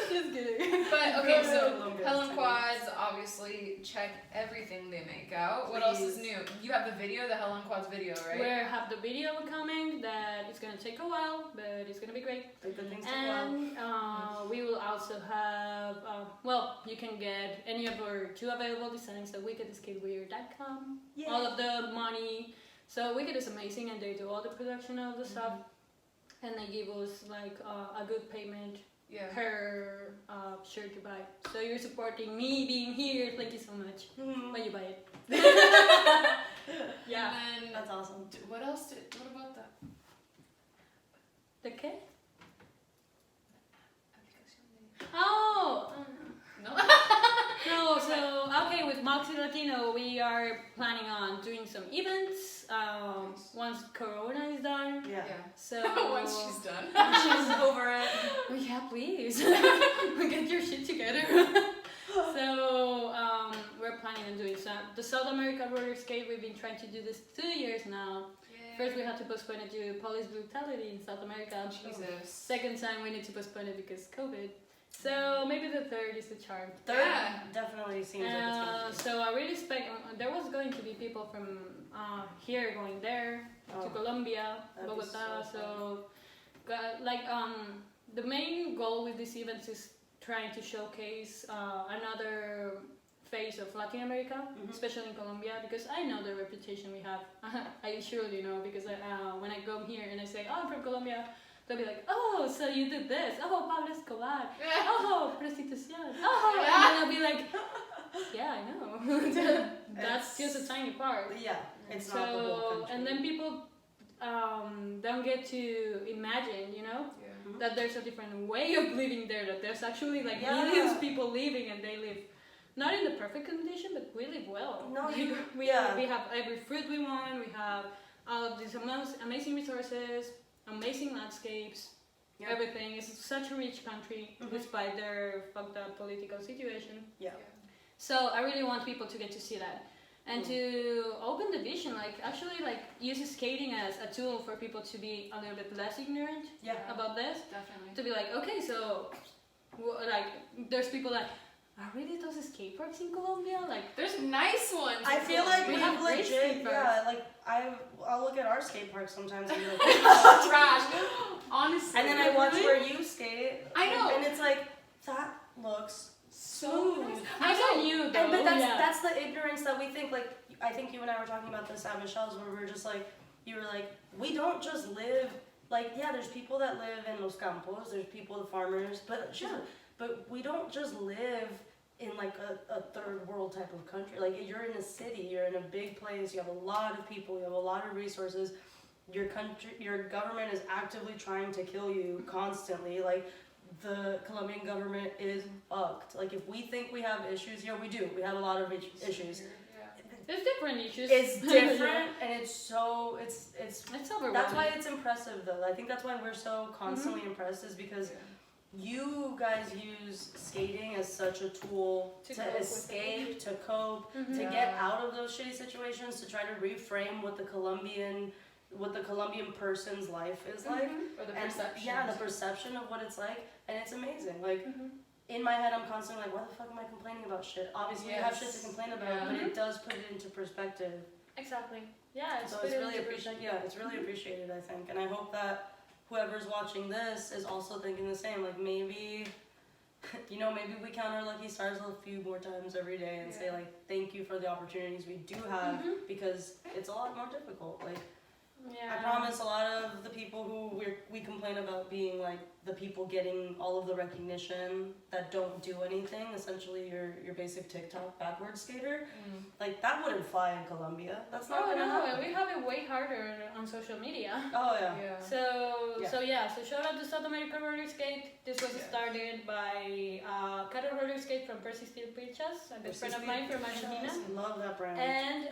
Just kidding. But okay, so Colombia's Helen tiny. Quads, obviously check everything they make out. What else is Please. new? You have the video, the Helen Quads video, right? We have the video coming that it's gonna take a while, but it's gonna be great. The good things to love. And we will also have, well, you can get any of our 2 available designs at wickedskateweird.com. Yay. All of the money. So Wicked is amazing, and they do all the production of the stuff, and they give us like a good payment Yeah. per shirt you buy. So you're supporting me being here. Thank you so much Mhm. when you buy it. Yeah. And then, That's awesome. what else what about that? The K? Oh! No? No, so, okay, with Moxie Latino, we are planning on doing some events once Corona is done. Yeah. Yeah. So, Once she's done. She's over it. Oh, yeah, please. your shit together. So we're planning on doing some. The South America roller skate, we've been trying to do this 2 years now. Yay. First we had to postpone it due to police brutality in South America. Jesus. Second time we need to postpone it because COVID. So maybe the third is the charm. Third definitely seems like it's gonna be. So I really expect there was going to be people from here going there to Colombia, Bogota. So the main goal with this event is trying to showcase another face of Latin America, especially in Colombia, because I know the reputation we have. I surely know because when I go here and I say, oh, I'm from Colombia, they'll be like, oh, so you did this. Oh, Pablo Escobar. Oh, prostitución. Oh, and then I'll be like, yeah, I know. That's just a tiny part. Yeah, it's not the whole country. And then people don't get to imagine, that there's a different way of living there, that there's actually like millions of people living and they live not in the perfect condition, but we live well. No, we have every fruit we want, we have all of these amazing resources, amazing landscapes, everything. It's such a rich country despite their fucked up political situation. Yeah. So I really want people to get to see that. And to open the vision, use skating as a tool for people to be a little bit less ignorant about this. Definitely. To be like, okay, so, there's people that, are really those skate parks in Colombia? There's nice ones. I feel like we have great skate parks. I'll look at our skate park sometimes and be like, oh, trash. Honestly. and then I watch where you skate. I know. And it's like, that looks smooth. I know you, though. But that's the ignorance that we think, I think you and I were talking about this at Michelle's, where we were just like, you were like, we don't just live, there's people that live in Los Campos, there's people, the farmers, but we don't just live in a third world type of country. You're in a city, you're in a big place, you have a lot of people, you have a lot of resources. Your government is actively trying to kill you constantly. The Colombian government is fucked. If we think we have issues here, we do. We have a lot of issues. There's different issues. It's different, and it's overwhelming. That's why it's impressive, though. I think that's why we're so constantly impressed, is because you guys use skating as such a tool to escape, to cope, to get out of those shitty situations, to try to reframe what the Colombian person's life is like. Or the perception. Yeah, the perception of what it's like, and it's amazing. In my head, I'm constantly like, why the fuck am I complaining about shit? Obviously, you have shit to complain about, but it does put it into perspective. Exactly. Yeah, it's really appreciated. Yeah, it's really appreciated, I think, and I hope that whoever's watching this is also thinking the same. Maybe, maybe we count our lucky stars a few more times every day and say thank you for the opportunities we do have, because it's a lot more difficult. I promise a lot of the people who we complain about being the people getting all of the recognition that don't do anything, essentially your basic TikTok backwards skater, that wouldn't fly in Colombia. That's not gonna happen. We have it way harder on social media. Oh yeah. So shout out to South America Roller Skate. This was started by Caro Roller Skate from Persistir Pilchas, a good friend of mine from Argentina. I love that brand. And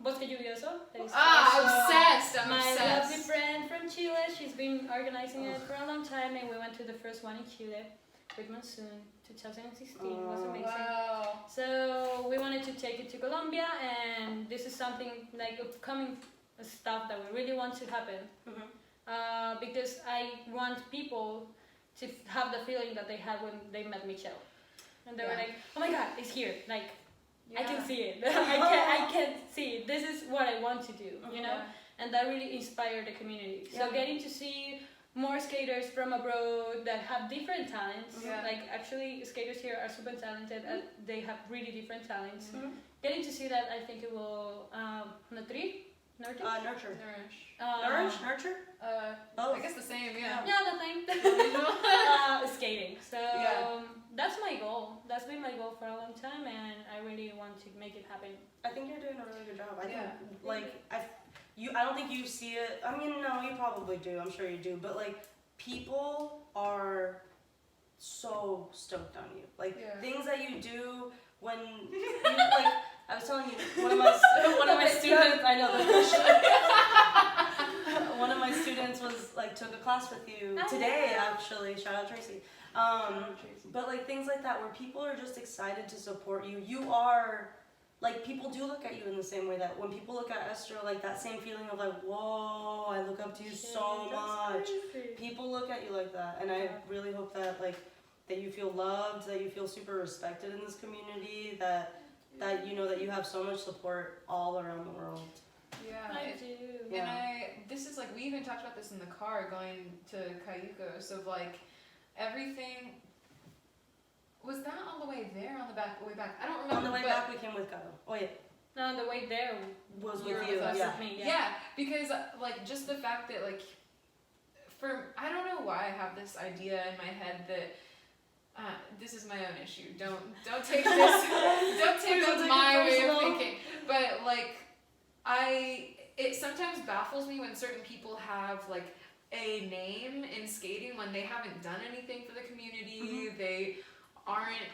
Bosque Lluvioso. That is obsessed. I'm my obsessed. lovely friend from Chile. She's been organizing it for a long time, and we went to the first one in Chile with Monsoon, 2016. It was amazing. Wow. So we wanted to take it to Colombia, and this is something upcoming stuff that we really want to happen. Because I want people to have the feeling that they had when they met Michelle, and they were like, "Oh my God, it's here! I can see it. I can see it. This is what I want to do." And that really inspired the community. So getting to see more skaters from abroad that have different talents. Actually, skaters here are super talented. They have really different talents. Getting to see that, I think it will nurture. Nurture? I guess the same, Yeah, the thing. Skating. So that's my goal. That's been my goal for a long time, and I really want to make it happen. I think you're doing a really good job. I think, I don't think you see it. I mean, no, you probably do. I'm sure you do. But people are so stoked on you. Things that you do when I was telling you, one of my students. I know one of my students was took a class with you today. Actually, shout out Tracy. But like things like that where people are just excited to support you. You are like people do look at you in the same way that when people look at Esther, like that same feeling of like, whoa, I look up to you so much. People look at you like that, and I really hope that like that you feel loved, that you feel super respected in this community, that you know that you have so much support all around the world. Yeah, I do. And this is like, we even talked about this in the car going to Cayuco, so like everything, was that on the way there, on the way back? I don't remember. On the way back we came with Caro. Oh yeah. No, on the way there was with you. you. With me, yeah, because like just the fact that like, I don't know why I have this idea in my head that this is my own issue. Don't take this. don't take this my way of thinking. But like, it sometimes baffles me when certain people have like a name in skating when they haven't done anything for the community. Mm-hmm. They aren't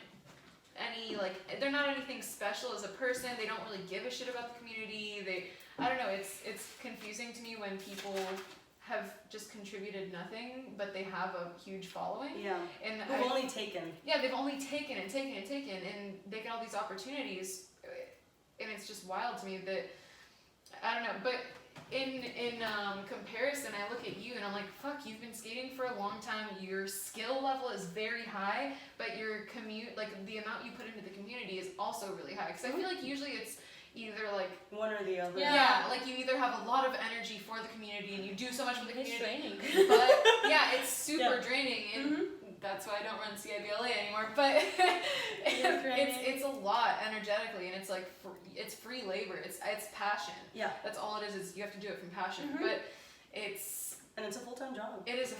they're not anything special as a person. They don't really give a shit about the community. I don't know. It's confusing to me when people have just contributed nothing, but they have a huge following. Yeah. And they've only taken. Yeah, they've only taken, and they get all these opportunities, and it's just wild to me that, I don't know, but in comparison, I look at you and I'm like, fuck, you've been skating for a long time, your skill level is very high, but your the amount you put into the community is also really high, because I feel like usually it's either like one or the other. Yeah, like you either have a lot of energy for the community and you do so much for the community. It's draining. But yeah, it's super draining, and that's why I don't run CIBLA anymore. But it's a lot energetically, and it's like it's free labor. It's passion. Yeah, that's all it is you have to do it from passion. But it's a full-time job. It's a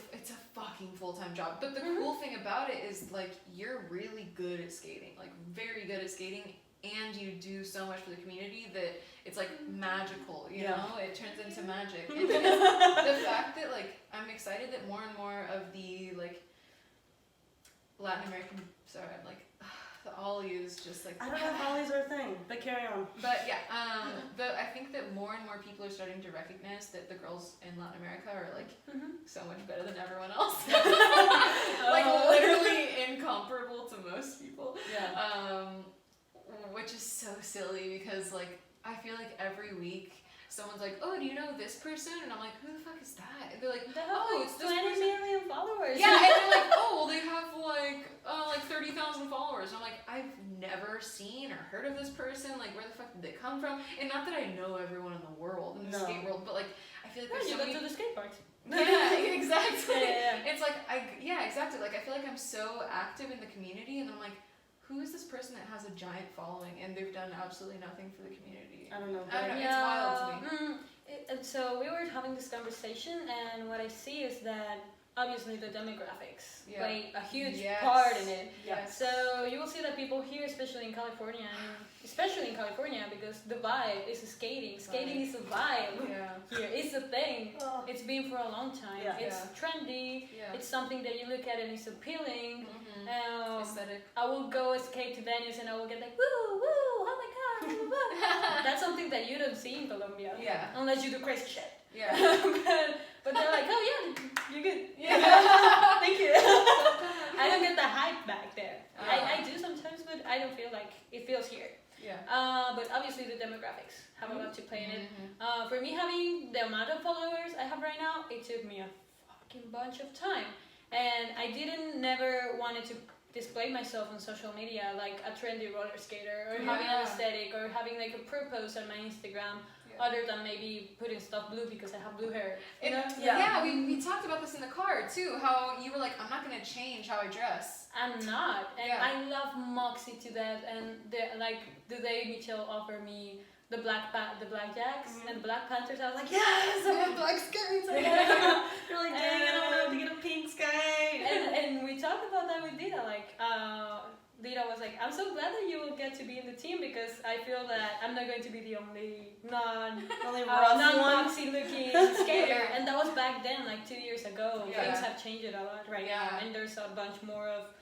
fucking full-time job. But the cool thing about it is like you're really good at skating, like very good at skating. And you do so much for the community that it's like magical, you know? It turns into magic. And the fact that like I'm excited that more and more of the like Latin American, I'm like the ollie is just like, I don't know if ollies are a thing, but carry on. But yeah, I think that more and more people are starting to recognize that the girls in Latin America are like so much better than everyone else. Like literally incomparable to most people. Yeah. Which is so silly because like I feel like every week someone's like, oh, do you know this person? And I'm like, who the fuck is that? And they're like, oh, it's this 20 person. million followers. Yeah, and they're like, oh, well, they have like 30,000 followers. And I'm like, I've never seen or heard of this person. Like, where the fuck did they come from? And not that I know everyone in the world, in the skate world, but like I feel like there's so many. You go to the skate parks. Yeah, exactly. Yeah. It's like exactly. Like I feel like I'm so active in the community, and I'm like, who is this person that has a giant following and they've done absolutely nothing for the community? I don't know. It's wild to me. So we were having this conversation, and what I see is that obviously the demographics play a huge part in it. Yes. So you will see that people here, especially in California, because the vibe is skating. Skating is a vibe here. It's a thing. Oh. It's been for a long time. Yeah. It's trendy. Yeah. It's something that you look at and it's appealing. Aesthetic. I will go skate to venues and I will get like, woo, woo, oh my god, woo, woo. That's something that you don't see in Colombia. Yeah. Unless you do crazy shit. Yeah. but they're like, oh yeah, you're good. Yeah. Thank you. I don't get the hype back there. I do sometimes, but I don't feel like it feels here. Yeah. But obviously the demographics have a lot to play in it. For me, having the amount of followers I have right now, it took me a fucking bunch of time. And I never wanted to display myself on social media like a trendy roller skater or having an aesthetic or having like a purpose on my Instagram. Other than maybe putting stuff blue because I have blue hair. You know? Yeah, we talked about this in the car too, how you were like, I'm not going to change how I dress. I'm not. And I love Moxie to that. And the day Michelle offered me the black jacks and the black panthers, I was like, yes, I want black skirts. You're like, dang it, I want to get a pink skate. And we talked about that with Dita, like, Dita was like, I'm so glad that you will get to be in the team because I feel that I'm not going to be the only non-Moxie looking skater. And that was back then, like 2 years ago. Yeah. Things have changed a lot right now. And there's a bunch more of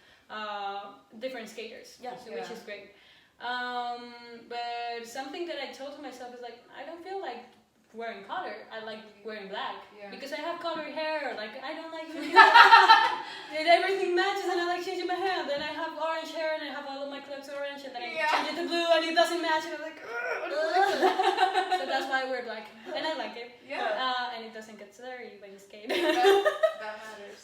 different skaters, which is great. But something that I told to myself is like, I don't feel like wearing color. I like wearing black because I have colored hair. Like I don't like looking and everything matches, and I like changing my hair. Then I have orange hair, and I have all of my clothes orange, and then I change it to blue, and it doesn't match, and I'm like, so that's why we're black, and I like it. Yeah. And it doesn't get dirty when you skate. That matters.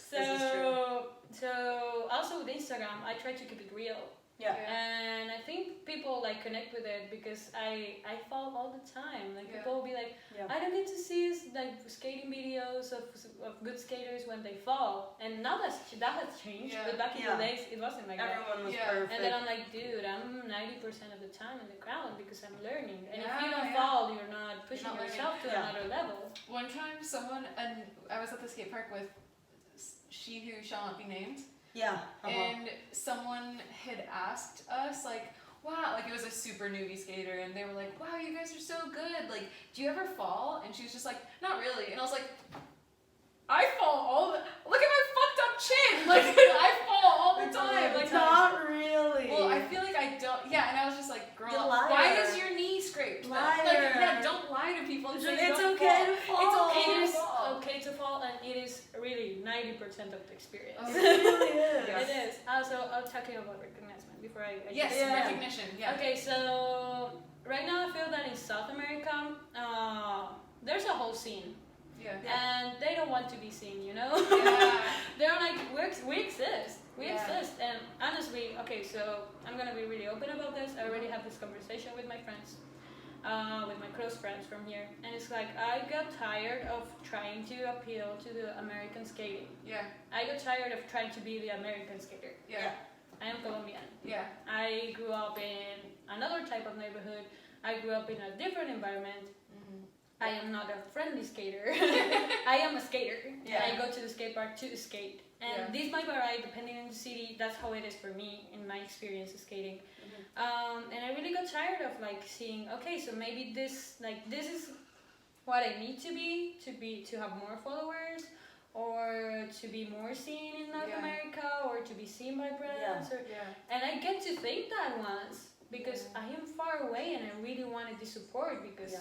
So also with Instagram, I try to keep it real. Yeah. And I think people like connect with it because I fall all the time. Like people will be like, I don't get to see like skating videos of good skaters when they fall. And now that has changed. But back in the days, it wasn't like Everyone was perfect. And then I'm like, dude, I'm 90% of the time in the ground because I'm learning. And if you don't fall, you're not pushing yourself to another level. One time, and I was at the skate park with she who shall not be named. Yeah. And someone had asked us, like, wow, like it was a super newbie skater, and they were like, wow, you guys are so good. Like, do you ever fall? And she was just like, not really. And I was like, I fall all the... Look at my fucked up chin. Like, I fall all the time. Like, not really. Well, I feel like I don't... Yeah, and I was just like, girl, liar. why is your knee scraped? Liar. Like, don't lie to people. And say it's don't okay fall. to fall. It is okay to fall, and it is really 90% of the experience. It really is. It is. Also, I'm talking about recognition before I recognition. Yeah. Okay, so right now I feel that in South America, there's a whole scene. Yeah. And they don't want to be seen, you know? Yeah. They're like, we exist. We exist. And honestly, okay, so I'm going to be really open about this. I already had this conversation with my friends, with my close friends from here. And it's like, I got tired of trying to appeal to the American skating. Yeah. I got tired of trying to be the American skater. Yeah. I am Colombian. Yeah. I grew up in another type of neighborhood. I grew up in a different environment. I am not a friendly skater. I am a skater. Yeah. I go to the skate park to skate. And this might vary depending on the city. That's how it is for me in my experience of skating. And I really got tired of like seeing, okay, so maybe this is what I need to have more followers, or to be more seen in North America, or to be seen by brands. And I get to think that once because I am far away and I really wanted the support because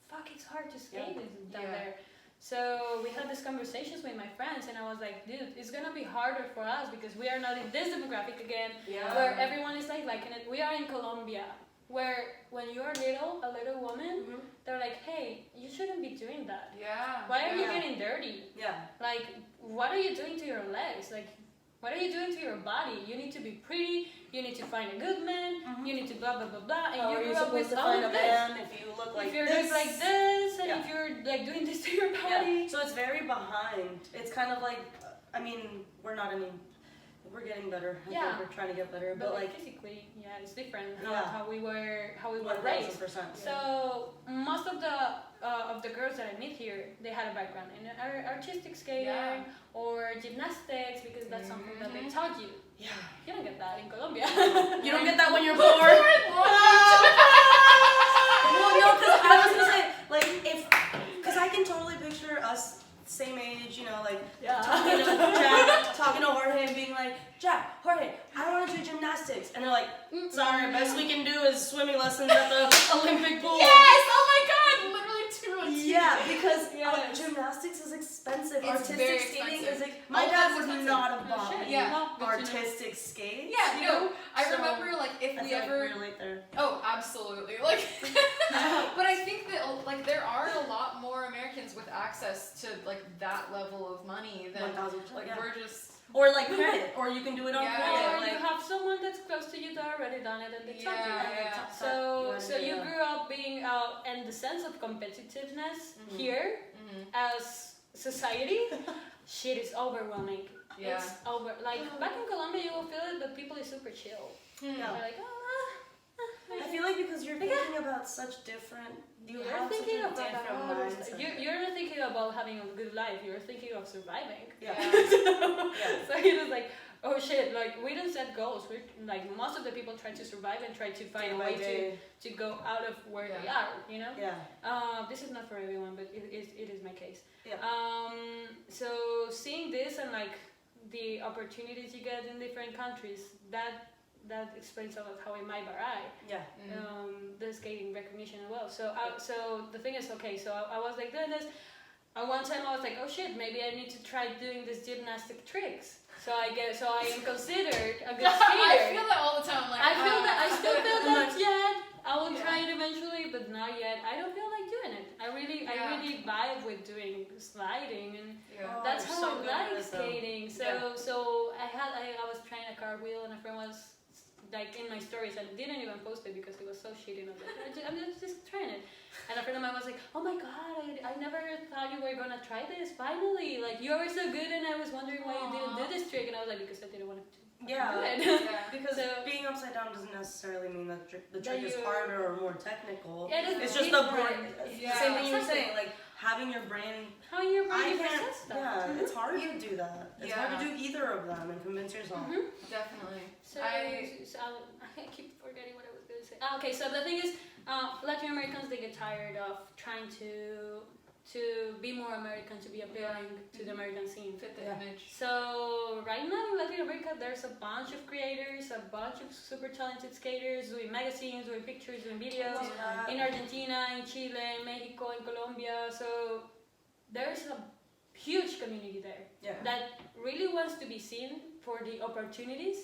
fuck, it's hard to skate down there. So we had these conversations with my friends, and I was like, dude, it's gonna be harder for us because we are not in this demographic again, where everyone is like liking it. We are in Colombia, where when you're a little woman, they're like, hey, you shouldn't be doing that. Yeah. Why are you getting dirty? Yeah. Like, what are you doing to your legs? Like, what are you doing to your body? You need to be pretty. You need to find a good man. You need to blah blah blah blah. And you grew up with all of this. If you look like if you're this, like this, and if you're like doing this to your body. So it's very behind. It's kind of like, I mean, we're getting better. I think we're trying to get better, but like physically, it's different. How we were raised. 1000%. So most of the girls that I meet here, they had a background in artistic skating or gymnastics because that's something that they taught you. Yeah. You don't get that in Colombia. You don't get that when you're born. Well, no, because I was gonna say, like, because I can totally picture us same age, you know, like talking to Jack, talking to Jorge, and being like, Jack, Jorge, I want to do gymnastics, and they're like, sorry, best we can do is swimming lessons at the Olympic pool. Yes! Oh my god! Literally 2 on 2. Yeah, because gymnastics is expensive. It's artistic very skating expensive. is my dad would not have bought me Yeah. artistic skates. Yeah, you know, I remember like if we ever. We're late there. Oh, absolutely. Like, but I think that like there are a lot more Americans with access to like that level of money than 1000%, like we're just. Or like credit, or you can do it on credit. Or like, you have someone that's close to you that already done it and they taught you. So you grew up being in the sense of competitiveness here as society. Shit is overwhelming. Yeah. It's like back in Colombia you will feel it, but people is super chill. They're like, I feel like because you're thinking about such different. You're thinking about different mindset. You're not thinking about having a good life. You're thinking of surviving. Yeah. So you're just like, oh shit! Like we don't set goals. We're like most of the people try to survive and try to find a way to go out of where they are. You know. Yeah. This is not for everyone, but it is my case. Yeah. So seeing this and like the opportunities you get in different countries, that explains a lot how it might vary. Yeah. The skating recognition as well. So the thing is, okay, so I was like doing this. one time I was like, oh shit, maybe I need to try doing these gymnastic tricks. So I am considered a good skater. I feel that all the time. Like, I still feel that yet. I will try it eventually, but not yet. I don't feel like doing it. I really vibe with doing sliding, and that's how I like skating. So I was trying a cartwheel, and a friend was like in my stories. I didn't even post it because it was so shitty. And I was like, I'm just trying it. And a friend of mine was like, oh my god, I never thought you were gonna try this. Finally, like you were so good, and I was wondering why you didn't do this trick. And I was like, because I didn't want to. Because being upside down doesn't necessarily mean that the trick is harder or more technical. It's just the brain. Same thing you were saying, like having your brain. How your brain process stuff. Yeah, it's hard to do that. It's hard to do either of them and convince yourself. Definitely. So I keep forgetting what I was going to say. Okay, so the thing is, Latin Americans, they get tired of trying to be more American, to be appealing to the American scene. Fit the image. So right now in Latin America, there's a bunch of creators, a bunch of super talented skaters doing magazines, doing pictures, doing videos. In Argentina, in Chile, in Mexico, in Colombia. So there's a huge community there that really wants to be seen for the opportunities,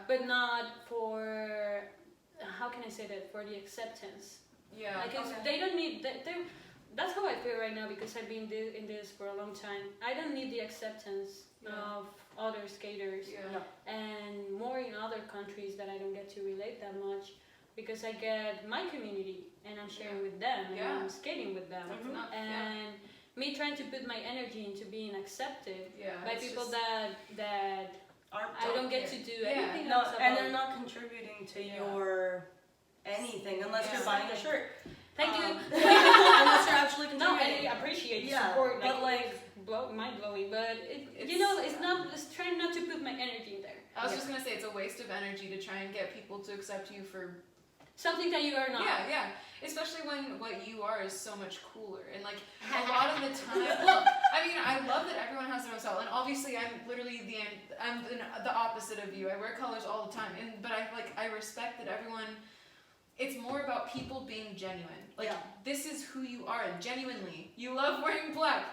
but not for, how can I say that, for the acceptance. They don't need, that's how I feel right now, because I've been in this for a long time. I don't need the acceptance of other skaters, and more in other countries that I don't get to relate that much, because I get my community and I'm sharing with them and I'm skating with them, and me trying to put my energy into being accepted by people that I don't get to do anything else about. And they're not contributing to your anything unless you're buying a shirt. Thank you. Unless you're actually contributing. No, and I appreciate the support. But mind blowing. But it's trying not to put my energy in there. I was just gonna say it's a waste of energy to try and get people to accept you for something that you are not. Yeah. Especially when what you are is so much cooler, and like a lot of the time. Well, I mean, I love that everyone has their own style, and obviously I'm literally the opposite of you. I wear colors all the time, but I respect that everyone. It's more about people being genuine. Like, this is who you are, genuinely. You love wearing black.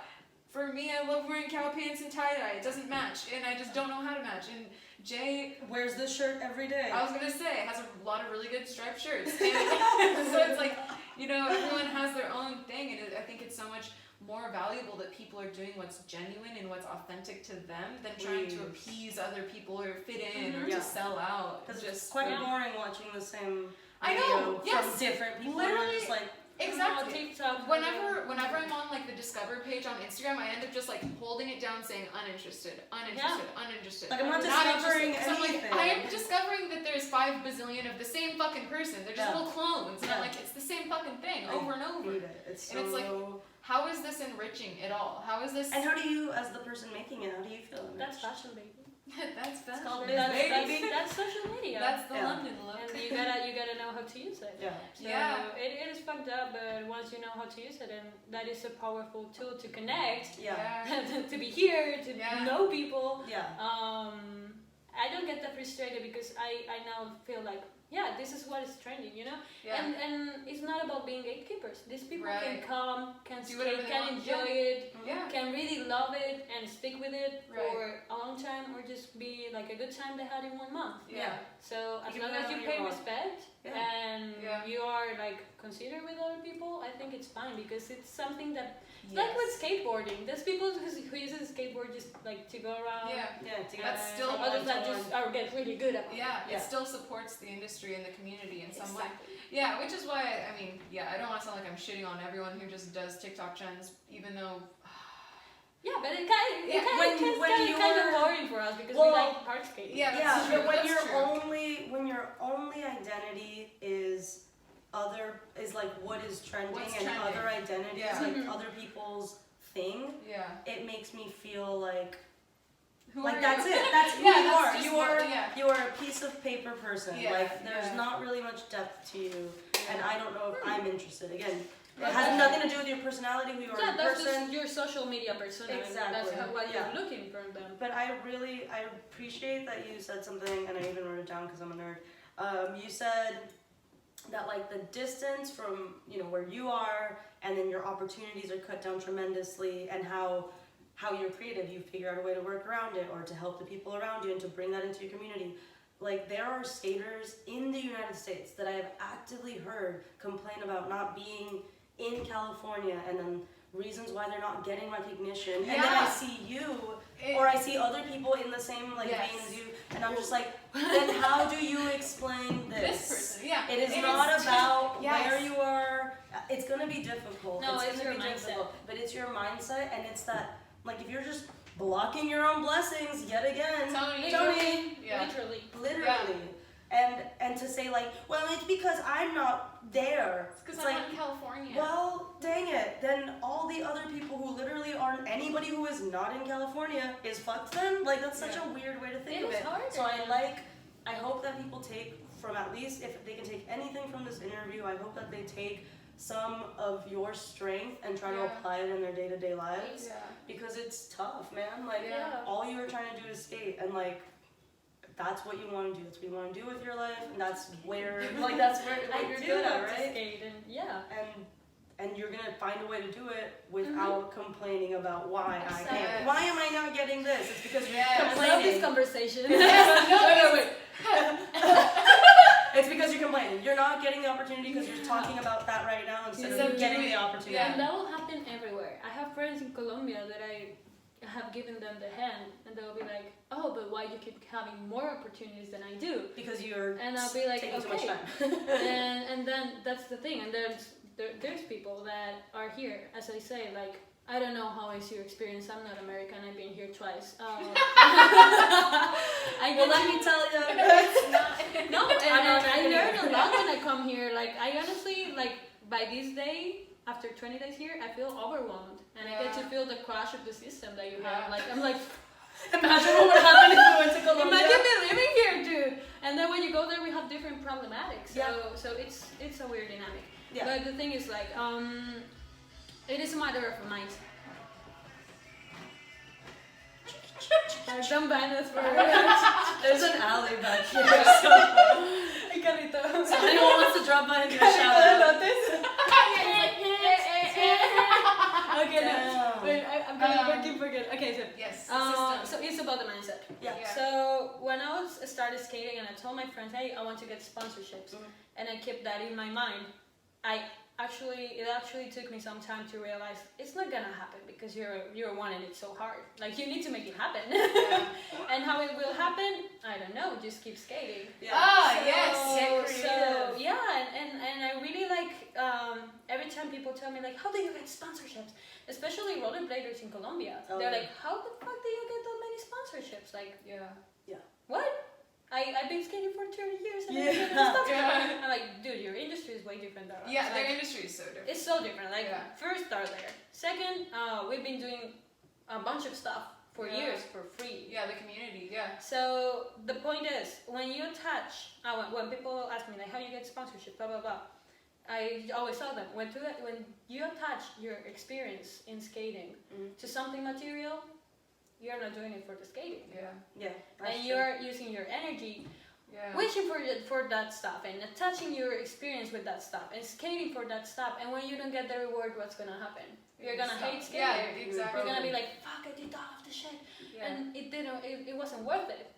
For me, I love wearing cow pants and tie-dye. It doesn't match, and I just don't know how to match. And Jay wears this shirt every day. I was gonna say, has a lot of really good striped shirts. And so it's like, everyone has their own thing, and I think it's so much more valuable that people are doing what's genuine and what's authentic to them than trying to appease other people or fit in or to sell out. Because it's quite boring watching the same I know. From different people. Literally, just like exactly. Whenever I'm on like the Discover page on Instagram, I end up just like holding it down, saying uninterested. Like I'm not discovering anything. So I'm like, I am discovering that there's 5 bazillion of the same fucking person. They're just little clones, and I'm like, it's the same fucking thing over and over. It's and it's like, how is this enriching at all? How is this? And how do you, as the person making it, how do you feel? That's fashion, baby. That's fashion. That's social media. That's the London look. And you gotta know how to use it. So it is fucked up, but once you know how to use it, and that is a powerful tool to connect. To be here, to know people. I don't get that frustrated because I now feel like this is what is trending, and it's not about being gatekeepers. These people can come, can skate, can enjoy it, can really love it and stick with it for a long time, or just be like a good time they had in 1 month. So as long as you pay respect and you are like considerate with other people, I think it's fine, because it's something that like with skateboarding. There's people who use a skateboard just like to go around. That's still others that just get really good at it. It still supports the industry and the community in some way. Yeah, which is why I don't want to sound like I'm shitting on everyone who just does TikTok trends, even though. But it kind of boring for us because we like park skating. But when your only identity is like what is trending other identities, like other people's thing, it makes me feel like that's it. That's who you are. You are a piece of paper person. Like there's not really much depth to you, and I don't know if I'm interested. Again, it has nothing to do with your personality, who you are as a person. That's just your social media persona. Exactly. That's what you're looking from them. But I appreciate that you said something, and I even wrote it down because I'm a nerd. You said that like the distance from, you know, where you are and then your opportunities are cut down tremendously, and how you're creative, you figure out a way to work around it or to help the people around you and to bring that into your community. Like, there are skaters in the United States that I have actively heard complain about not being in California, and then reasons why they're not getting recognition. And then I see you, or I see other people in the same like vein as you, and I'm just like, then how do you explain this person, It is not about where you are. It's gonna be difficult. No, it's your gonna be mindset. difficult, but it's your mindset, and it's that, like, if you're just blocking your own blessings yet again, Tony. Literally. And to say like, well, it's because I'm not there. It's because it's I'm like, not in California. well, dang it. Then all the other people who literally aren't, anybody who is not in California is fucked then? Like, that's such a weird way to think of it. So I hope that people take from, at least if they can take anything from this interview, I hope that they take some of your strength and try to apply it in their day-to-day lives. Because it's tough, man. Like, all you were trying to do is skate, and like, that's what you want to do. That's what you want to do with your life, and that's where, like, that's where what you're good at, right? Skate And you're gonna find a way to do it without complaining about why I can't. Why am I not getting this? It's because you're complaining. I love this conversation. Wait. It's because you're complaining. You're not getting the opportunity because you're talking about that right now instead of getting the opportunity. And that will happen everywhere. I have friends in Colombia that I have given them the hand, and they'll be like, oh, but why you keep having more opportunities than I do? Because you're and I'll be like, taking okay. too much time. and then that's the thing. And there's people that are here, as I say, like, I don't know how is your experience. I'm not American. I've been here twice. Let me tell you. No, and I learned a lot when I come here. Like, I honestly, like, by this day, after 20 days here, I feel overwhelmed. And I get to feel the crash of the system that you have. Like, I'm like, imagine what would happen if we went to Colombia. Imagine me living here, dude. And then when you go there, we have different problematics. So it's a weird dynamic. Yeah. But the thing is, like, it is a matter of mindset. Don't ban us for There's an alley back here. So anyone wants to drop by and do a shout out. Okay, no. Wait, I'm gonna forget. Okay, so yes. So it's about the mindset. Yeah. So when I started skating, and I told my friends, hey, I want to get sponsorships, and I kept that in my mind. It actually took me some time to realize it's not gonna happen because you're wanting it so hard. Like, you need to make it happen. And how it will happen, I don't know. Just keep skating. So yeah, and I really like every time people tell me like, how do you get sponsorships? Especially rollerbladers in Colombia. They're like, how the fuck do you get that many sponsorships? Like, what? I've been skating for 30 years and I'm like, dude, your industry is way different than ours. Their industry is so different. It's so different. Like, first, start there. Second, we've been doing a bunch of stuff for years for free. The community, So the point is, when you attach, when people ask me like, how do you get sponsorship, blah blah blah, I always tell them when you attach your experience in skating to something material, you're not doing it for the skating. And you're using your energy, wishing for that stuff and attaching your experience with that stuff and skating for that stuff. And when you don't get the reward, what's gonna happen? You're gonna hate skating. Exactly. You're gonna be like, fuck, I did all of the shit, and it wasn't worth it.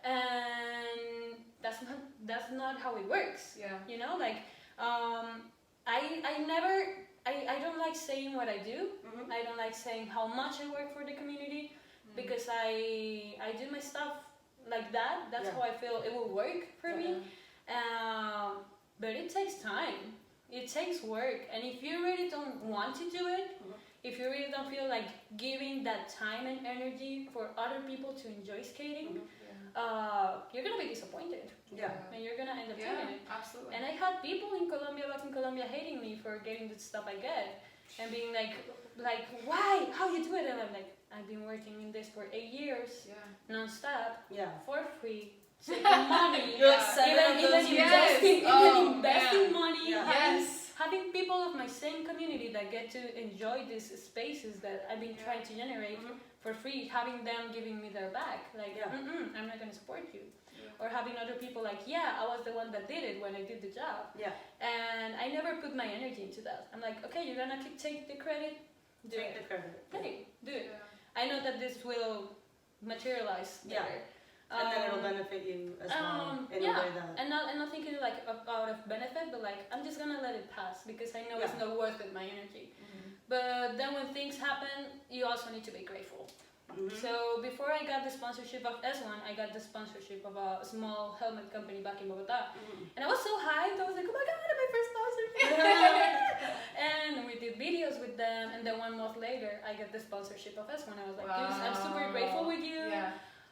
And that's not how it works. You know, like, I don't like saying what I do. I don't like saying how much I work for the community, because I do my stuff like that. That's how I feel it will work for me. But it takes time. It takes work. And if you really don't want to do it, if you really don't feel like giving that time and energy for other people to enjoy skating, you're gonna be disappointed. And you're gonna end up doing it. Absolutely. And I had people back in Colombia hating me for getting the stuff I get and being like, why? How you do it? And I'm like, I've been working in this for 8 years, non-stop, for free, saving money, even investing money, having people of my same community that get to enjoy these spaces that I've been trying to generate for free, having them giving me their back, like, I'm not gonna support you. Or having other people like, I was the one that did it when I did the job. Yeah. And I never put my energy into that. I'm like, okay, you're gonna take the credit? Take the credit. Hey, do it. Yeah. I know that this will materialize later. And then it'll benefit you as well in a way that... And not thinking like out of benefit, but like, I'm just gonna let it pass because I know it's not worth it, my energy. But then when things happen, you also need to be grateful. So before I got the sponsorship of S1, I got the sponsorship of a small helmet company back in Bogota. And I was so hyped, I was like, oh my god, my first sponsorship! And we did videos with them, and then 1 month later, I got the sponsorship of S1. I was like, I'm super grateful with you.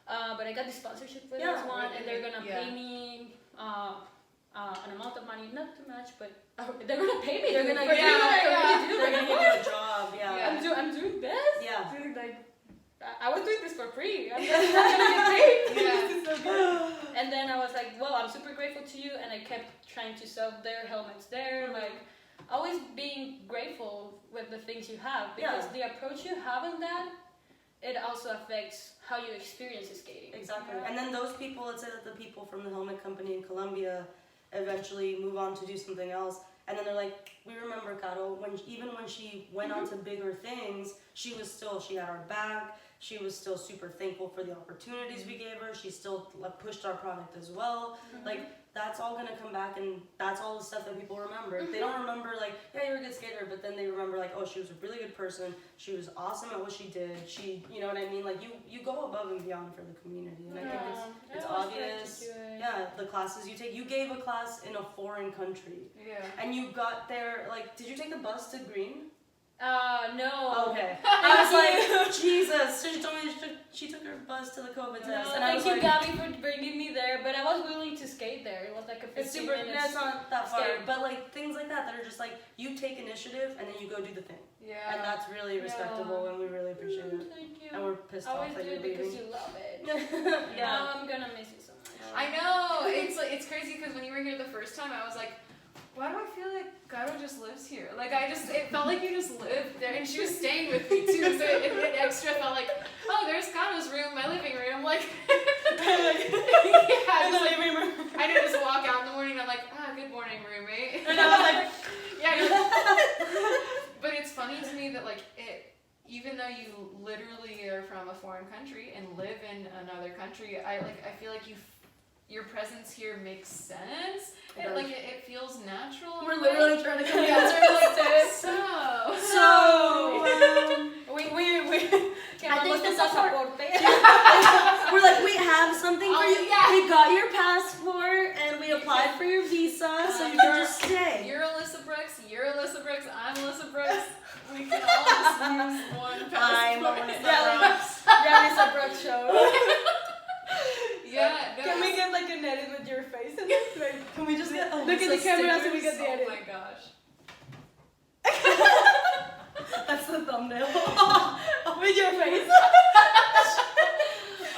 But I got the sponsorship with S1, and they're gonna pay me an amount of money, not too much, but they're gonna pay me. They're gonna give you a job. I'm doing this. Dude, like, I was doing this for free. I'm not gonna get paid. This is so good. And then I was like, well, I'm super grateful to you, and I kept trying to sell their helmets there, like always being grateful with the things you have, because the approach you have on that, it also affects how you experience skating. Exactly. And then those people, let's say that the people from the helmet company in Colombia eventually move on to do something else, and then they're like, we remember Caro, even when she went on to bigger things, she had our back. She was still super thankful for the opportunities we gave her. She still pushed our product as well. Like, that's all gonna come back, and that's all the stuff that people remember. They don't remember like, you're a good skater, but then they remember like, oh, she was a really good person. She was awesome at what she did. She, you know what I mean? Like, you go above and beyond for the community, and I think it's obvious. The classes you take. You gave a class in a foreign country. And you got there. Like, did you take the bus to Green? No. Okay. I was like, Jesus. So she told me she took her bus to the COVID test. And thank you, Gabby, for bringing me there. But I was willing to skate there. It was like a 15 minutes. It's not that far. But like things like that are just like, you take initiative and then you go do the thing. And that's really respectable, and we really appreciate it. Thank you. And we're pissed off that you're leaving. Because you love it. I'm gonna miss you so much. I know. It's crazy because when you were here the first time, I was like, why do I feel like Caro just lives here? Like, it felt like you just lived there, and she was staying with me too, so it extra felt like, oh, there's Caro's room, my living room, like, living room. I didn't just walk out in the morning, and I'm like, good morning, roommate. And I was like, but it's funny to me that, like, even though you literally are from a foreign country and live in another country, I feel like your presence here makes sense. It feels natural. We're literally trying to come together like this. I think this we're like, we have something for you. We got your passport and we applied for your visa, so you can just stay. You're Alyssa Brooks. You're Alyssa Brooks. I'm Alyssa Brooks. We can all just use one passport. I'm Alyssa Brooks. Alyssa Brooks show. Can we get like an edit with your face in it? Like, can we just get look at the camera so we get the edit? Oh my gosh. That's the thumbnail. With your face.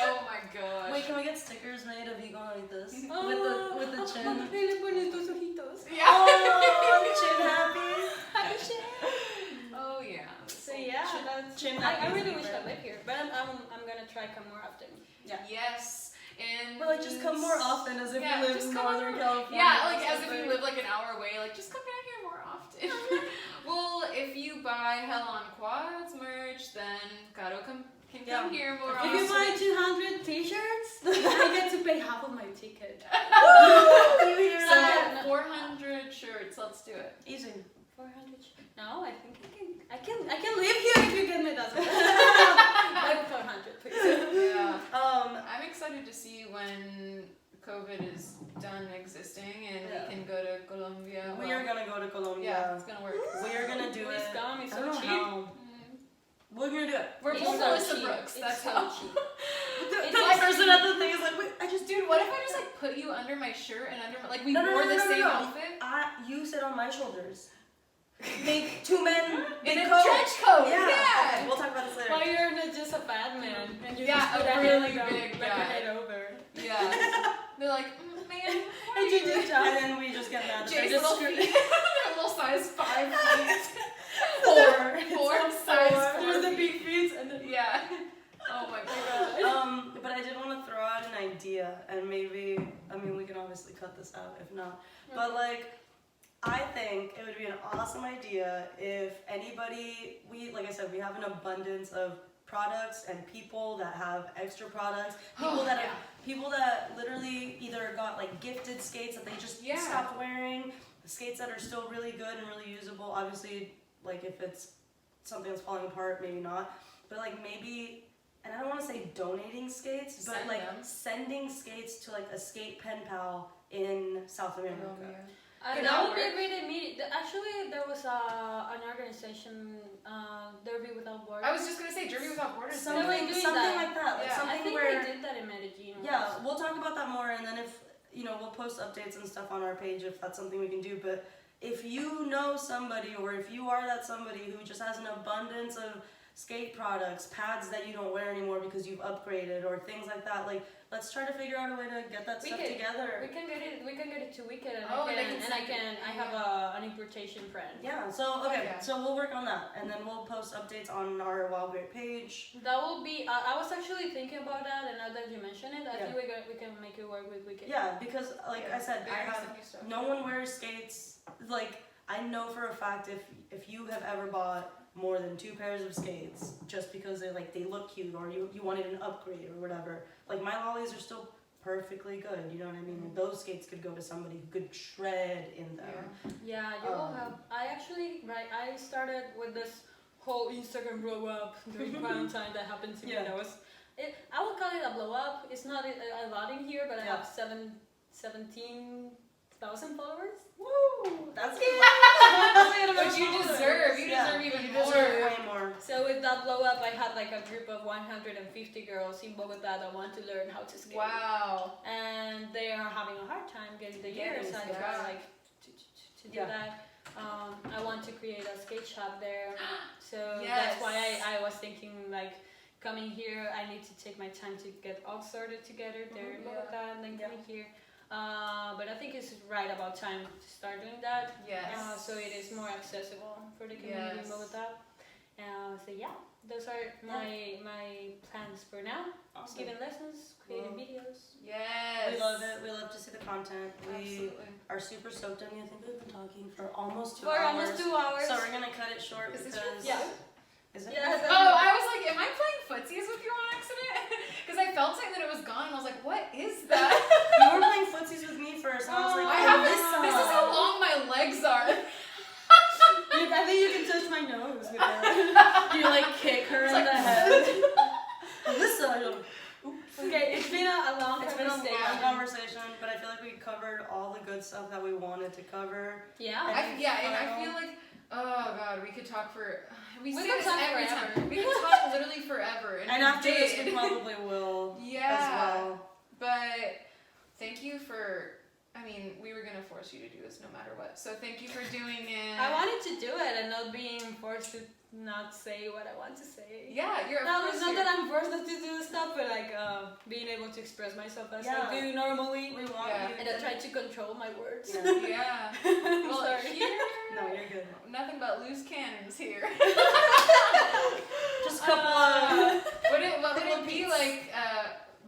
Oh my gosh. Wait, can we get stickers made of you going like this? With the chin? Chin happy. Oh yeah. So that's chin I really wish I lived here, but I'm gonna try come more often. Yes. And like, just come more often, as if you live in Northern California. As if you live like an hour away. Like, just come down here more often. Well, if you buy Hell on Quads merch, then Caro can come here more often. If you buy 200 t-shirts, I get to pay half of my ticket. You hear that? 400 shirts. Let's do it. Easy. 400. No, I think I can live here if you give me that. Like 400, please. I'm excited to see when COVID is done existing and we can go to Colombia. We are gonna go to Colombia. Yeah, it's gonna work. We are gonna do it. It's so cheap. We're gonna do it. We're both Alyssa Brooks. That's how. The person at the thing is like, wait, dude, what if I just like put you under my shirt and under my, like we wore the same outfit? You sit on my shoulders. Big two men in a trench coat. Yeah. Okay, we'll talk about this later. Why you're not just a fat man and you just put a really big guy head over. Yeah. They're like, man. And you just and then we just get mad. Jay's little feet. Little size 5 feet. 4 4 size 4. There's the big feet and then idea, and maybe, I mean, we can obviously cut this out if not, but like, I think it would be an awesome idea if anybody, like I said, we have an abundance of products and people that have extra products, people that literally either got like gifted skates that they just stopped wearing, skates that are still really good and really usable. Obviously, like if it's something that's falling apart, maybe not, but like maybe, and I don't want to say donating skates, but like sending skates to like a skate pen pal in South America. That would be a great idea. Actually, there was an organization, Derby Without Borders. I was just gonna say Derby Without Borders. Something like that. Like something I think where they did that in Medellin. Yeah, we'll talk about that more, and then if we'll post updates and stuff on our page if that's something we can do. But if you know somebody, or if you are that somebody who just has an abundance of skate products, pads that you don't wear anymore because you've upgraded, or things like that, like let's try to figure out a way to get that stuff together. We can get it to Wicked, and I have an importation friend. Yeah. So so we'll work on that, and then we'll post updates on our Wow Gr8 page. That will be. I was actually thinking about that, and now that you mention it, I think we can make it work with Wicked. Yeah, because like I said, no one wears skates. Like I know for a fact if you have ever bought more than 2 pairs of skates just because they look cute, or you wanted an upgrade or whatever. Like my lollies are still perfectly good, you know what I mean? Like, those skates could go to somebody who could shred in them. Yeah, you will have. I started with this whole Instagram blow up during quarantine that happened to me. I would call it a blow up. It's not a lot in here, but I have 17,000 followers. Woo! That's what you deserve. You deserve even more. Way more. So with that blow up, I had like a group of 150 girls in Bogota that want to learn how to skate. Wow. And they are having a hard time getting the gears. I try like to do that. I want to create a skate shop there. So that's why I was thinking like, coming here, I need to take my time to get all sorted together there in Bogota, and then coming here. But I think it's right about time to start doing that. Yes. So it is more accessible for the community in Bogota. So those are my plans for now. Awesome. Giving lessons, creating videos. Yes. We love it. We love to see the content. We are super stoked on you. I think we've been talking for almost 2 hours. For almost 2 hours. So we're gonna cut it short because Is it? Yeah. I was like, am I playing footsies with you on accident? Because I felt like that it was gone, and I was like, what is that? You were playing footsies with me first, and I was like, this is how long my legs are. I think you can touch my nose with that. You like kick her in the head. Alyssa. Okay, it's been a long conversation, but I feel like we covered all the good stuff that we wanted to cover. Yeah. And I feel like, oh god, we could talk for. We say this talk every forever. time. We can talk literally forever. And after this, we probably will. As well. But thank you for. I mean, we were gonna force you to do this no matter what. So thank you for doing it. I wanted to do it and not being forced to not say what I want to say. Yeah, you're. No, it's not that I'm forced to do stuff, but like being able to express myself as I do normally. We want you. And I try to control my words. Yeah. Well, sorry. Here, no, you're good. Nothing but loose cannons here. Just a couple of. Would it be like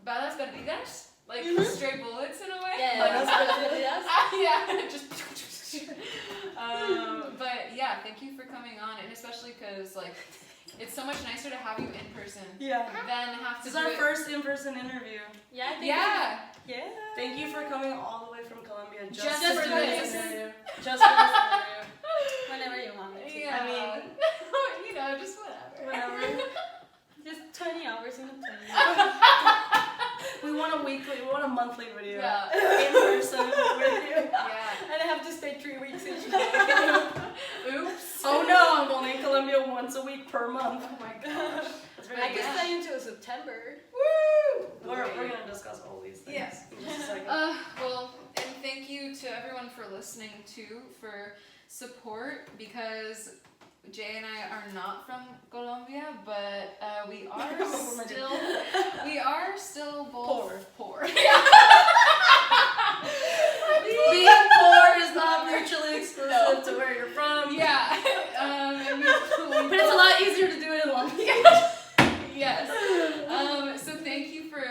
balas perdidas? Like stray bullets in a way? Yeah. Just. But yeah, thank you for coming on, and especially because like it's so much nicer to have you in person. Yeah. Than have to. This is our first in-person interview. Yeah. I think Thank you for coming all the way from Colombia just for this interview. Just for this interview. Whenever you want me to. Yeah. I mean, just whatever. Whatever. Just 20 hours in a plane. We want a monthly video. Yeah. In person with you. Yeah. And I have to stay 3 weeks in Chicago. Oops. Oh no, I'm only in Colombia once a week per month. Oh my gosh. I can stay until September. Woo! We're gonna discuss all these things. Yes. In just a second. Well, and thank you to everyone for listening too, for support, because Jay and I are not from Colombia, but we are still both poor. Being poor is not mutually exclusive to where you're from. Yeah. But it's a lot easier to do it in Long Beach. Yes. So thank you for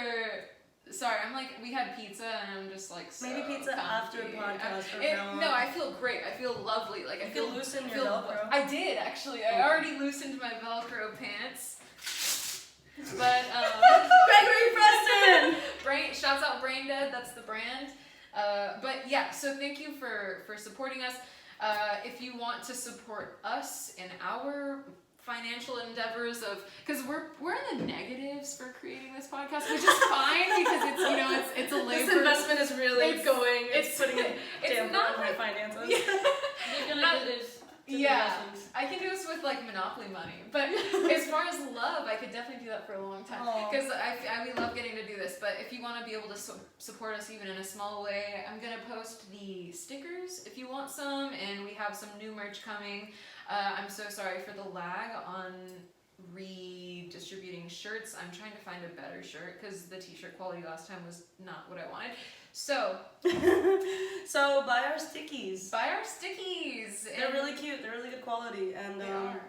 Sorry, I'm like, we had pizza and I'm just like so Maybe pizza comfy. after podcast from now on. No, I feel great. I feel lovely. Like I feel loosen your Velcro. I did actually. I already loosened my Velcro pants. But Gregory Preston! Shouts out Brain Dead, that's the brand. But yeah, so thank you for supporting us. If you want to support us in our financial endeavors because we're in the negatives for creating this podcast, which is fine because it's a labor. This investment is really it's putting a damper not on my finances. You're gonna do this. I can do this with like Monopoly money, but as far as love, I could definitely do that for a long time because we love getting to do this. But if you want to be able to support us even in a small way, I'm gonna post the stickers if you want some, and we have some new merch coming. I'm so sorry for the lag on redistributing shirts. I'm trying to find a better shirt because the t-shirt quality last time was not what I wanted. So buy our stickies. They're really cute. They're really good quality, and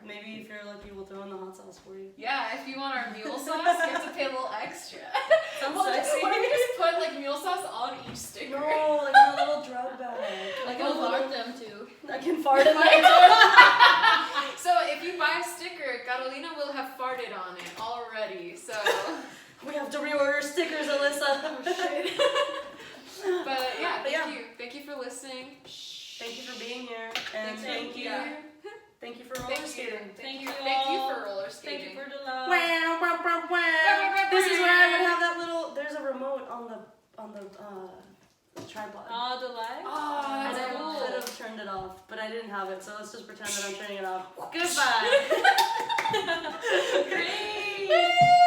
maybe if you're lucky, we'll throw in the hot sauce for you. Yeah, if you want our mule sauce, you have to pay a little extra. Sounds sexy. Why don't we just put like mule sauce on each sticker? No, like a little drug bag. Like I'll fart them too. I can fart in there. So if you buy a sticker, Carolina will have farted on it already. So we have to reorder stickers, Alyssa. Oh shit. But yeah, thank you for listening. Thank you for being here, and thank you for roller skating. Thank you for roller skating. Thank you for the love. This is where I would have that little. There's a remote on the tripod. Oh, the light. Oh, And that's I cool. could have turned it off, but I didn't have it, so let's just pretend that I'm turning it off. Goodbye. Great.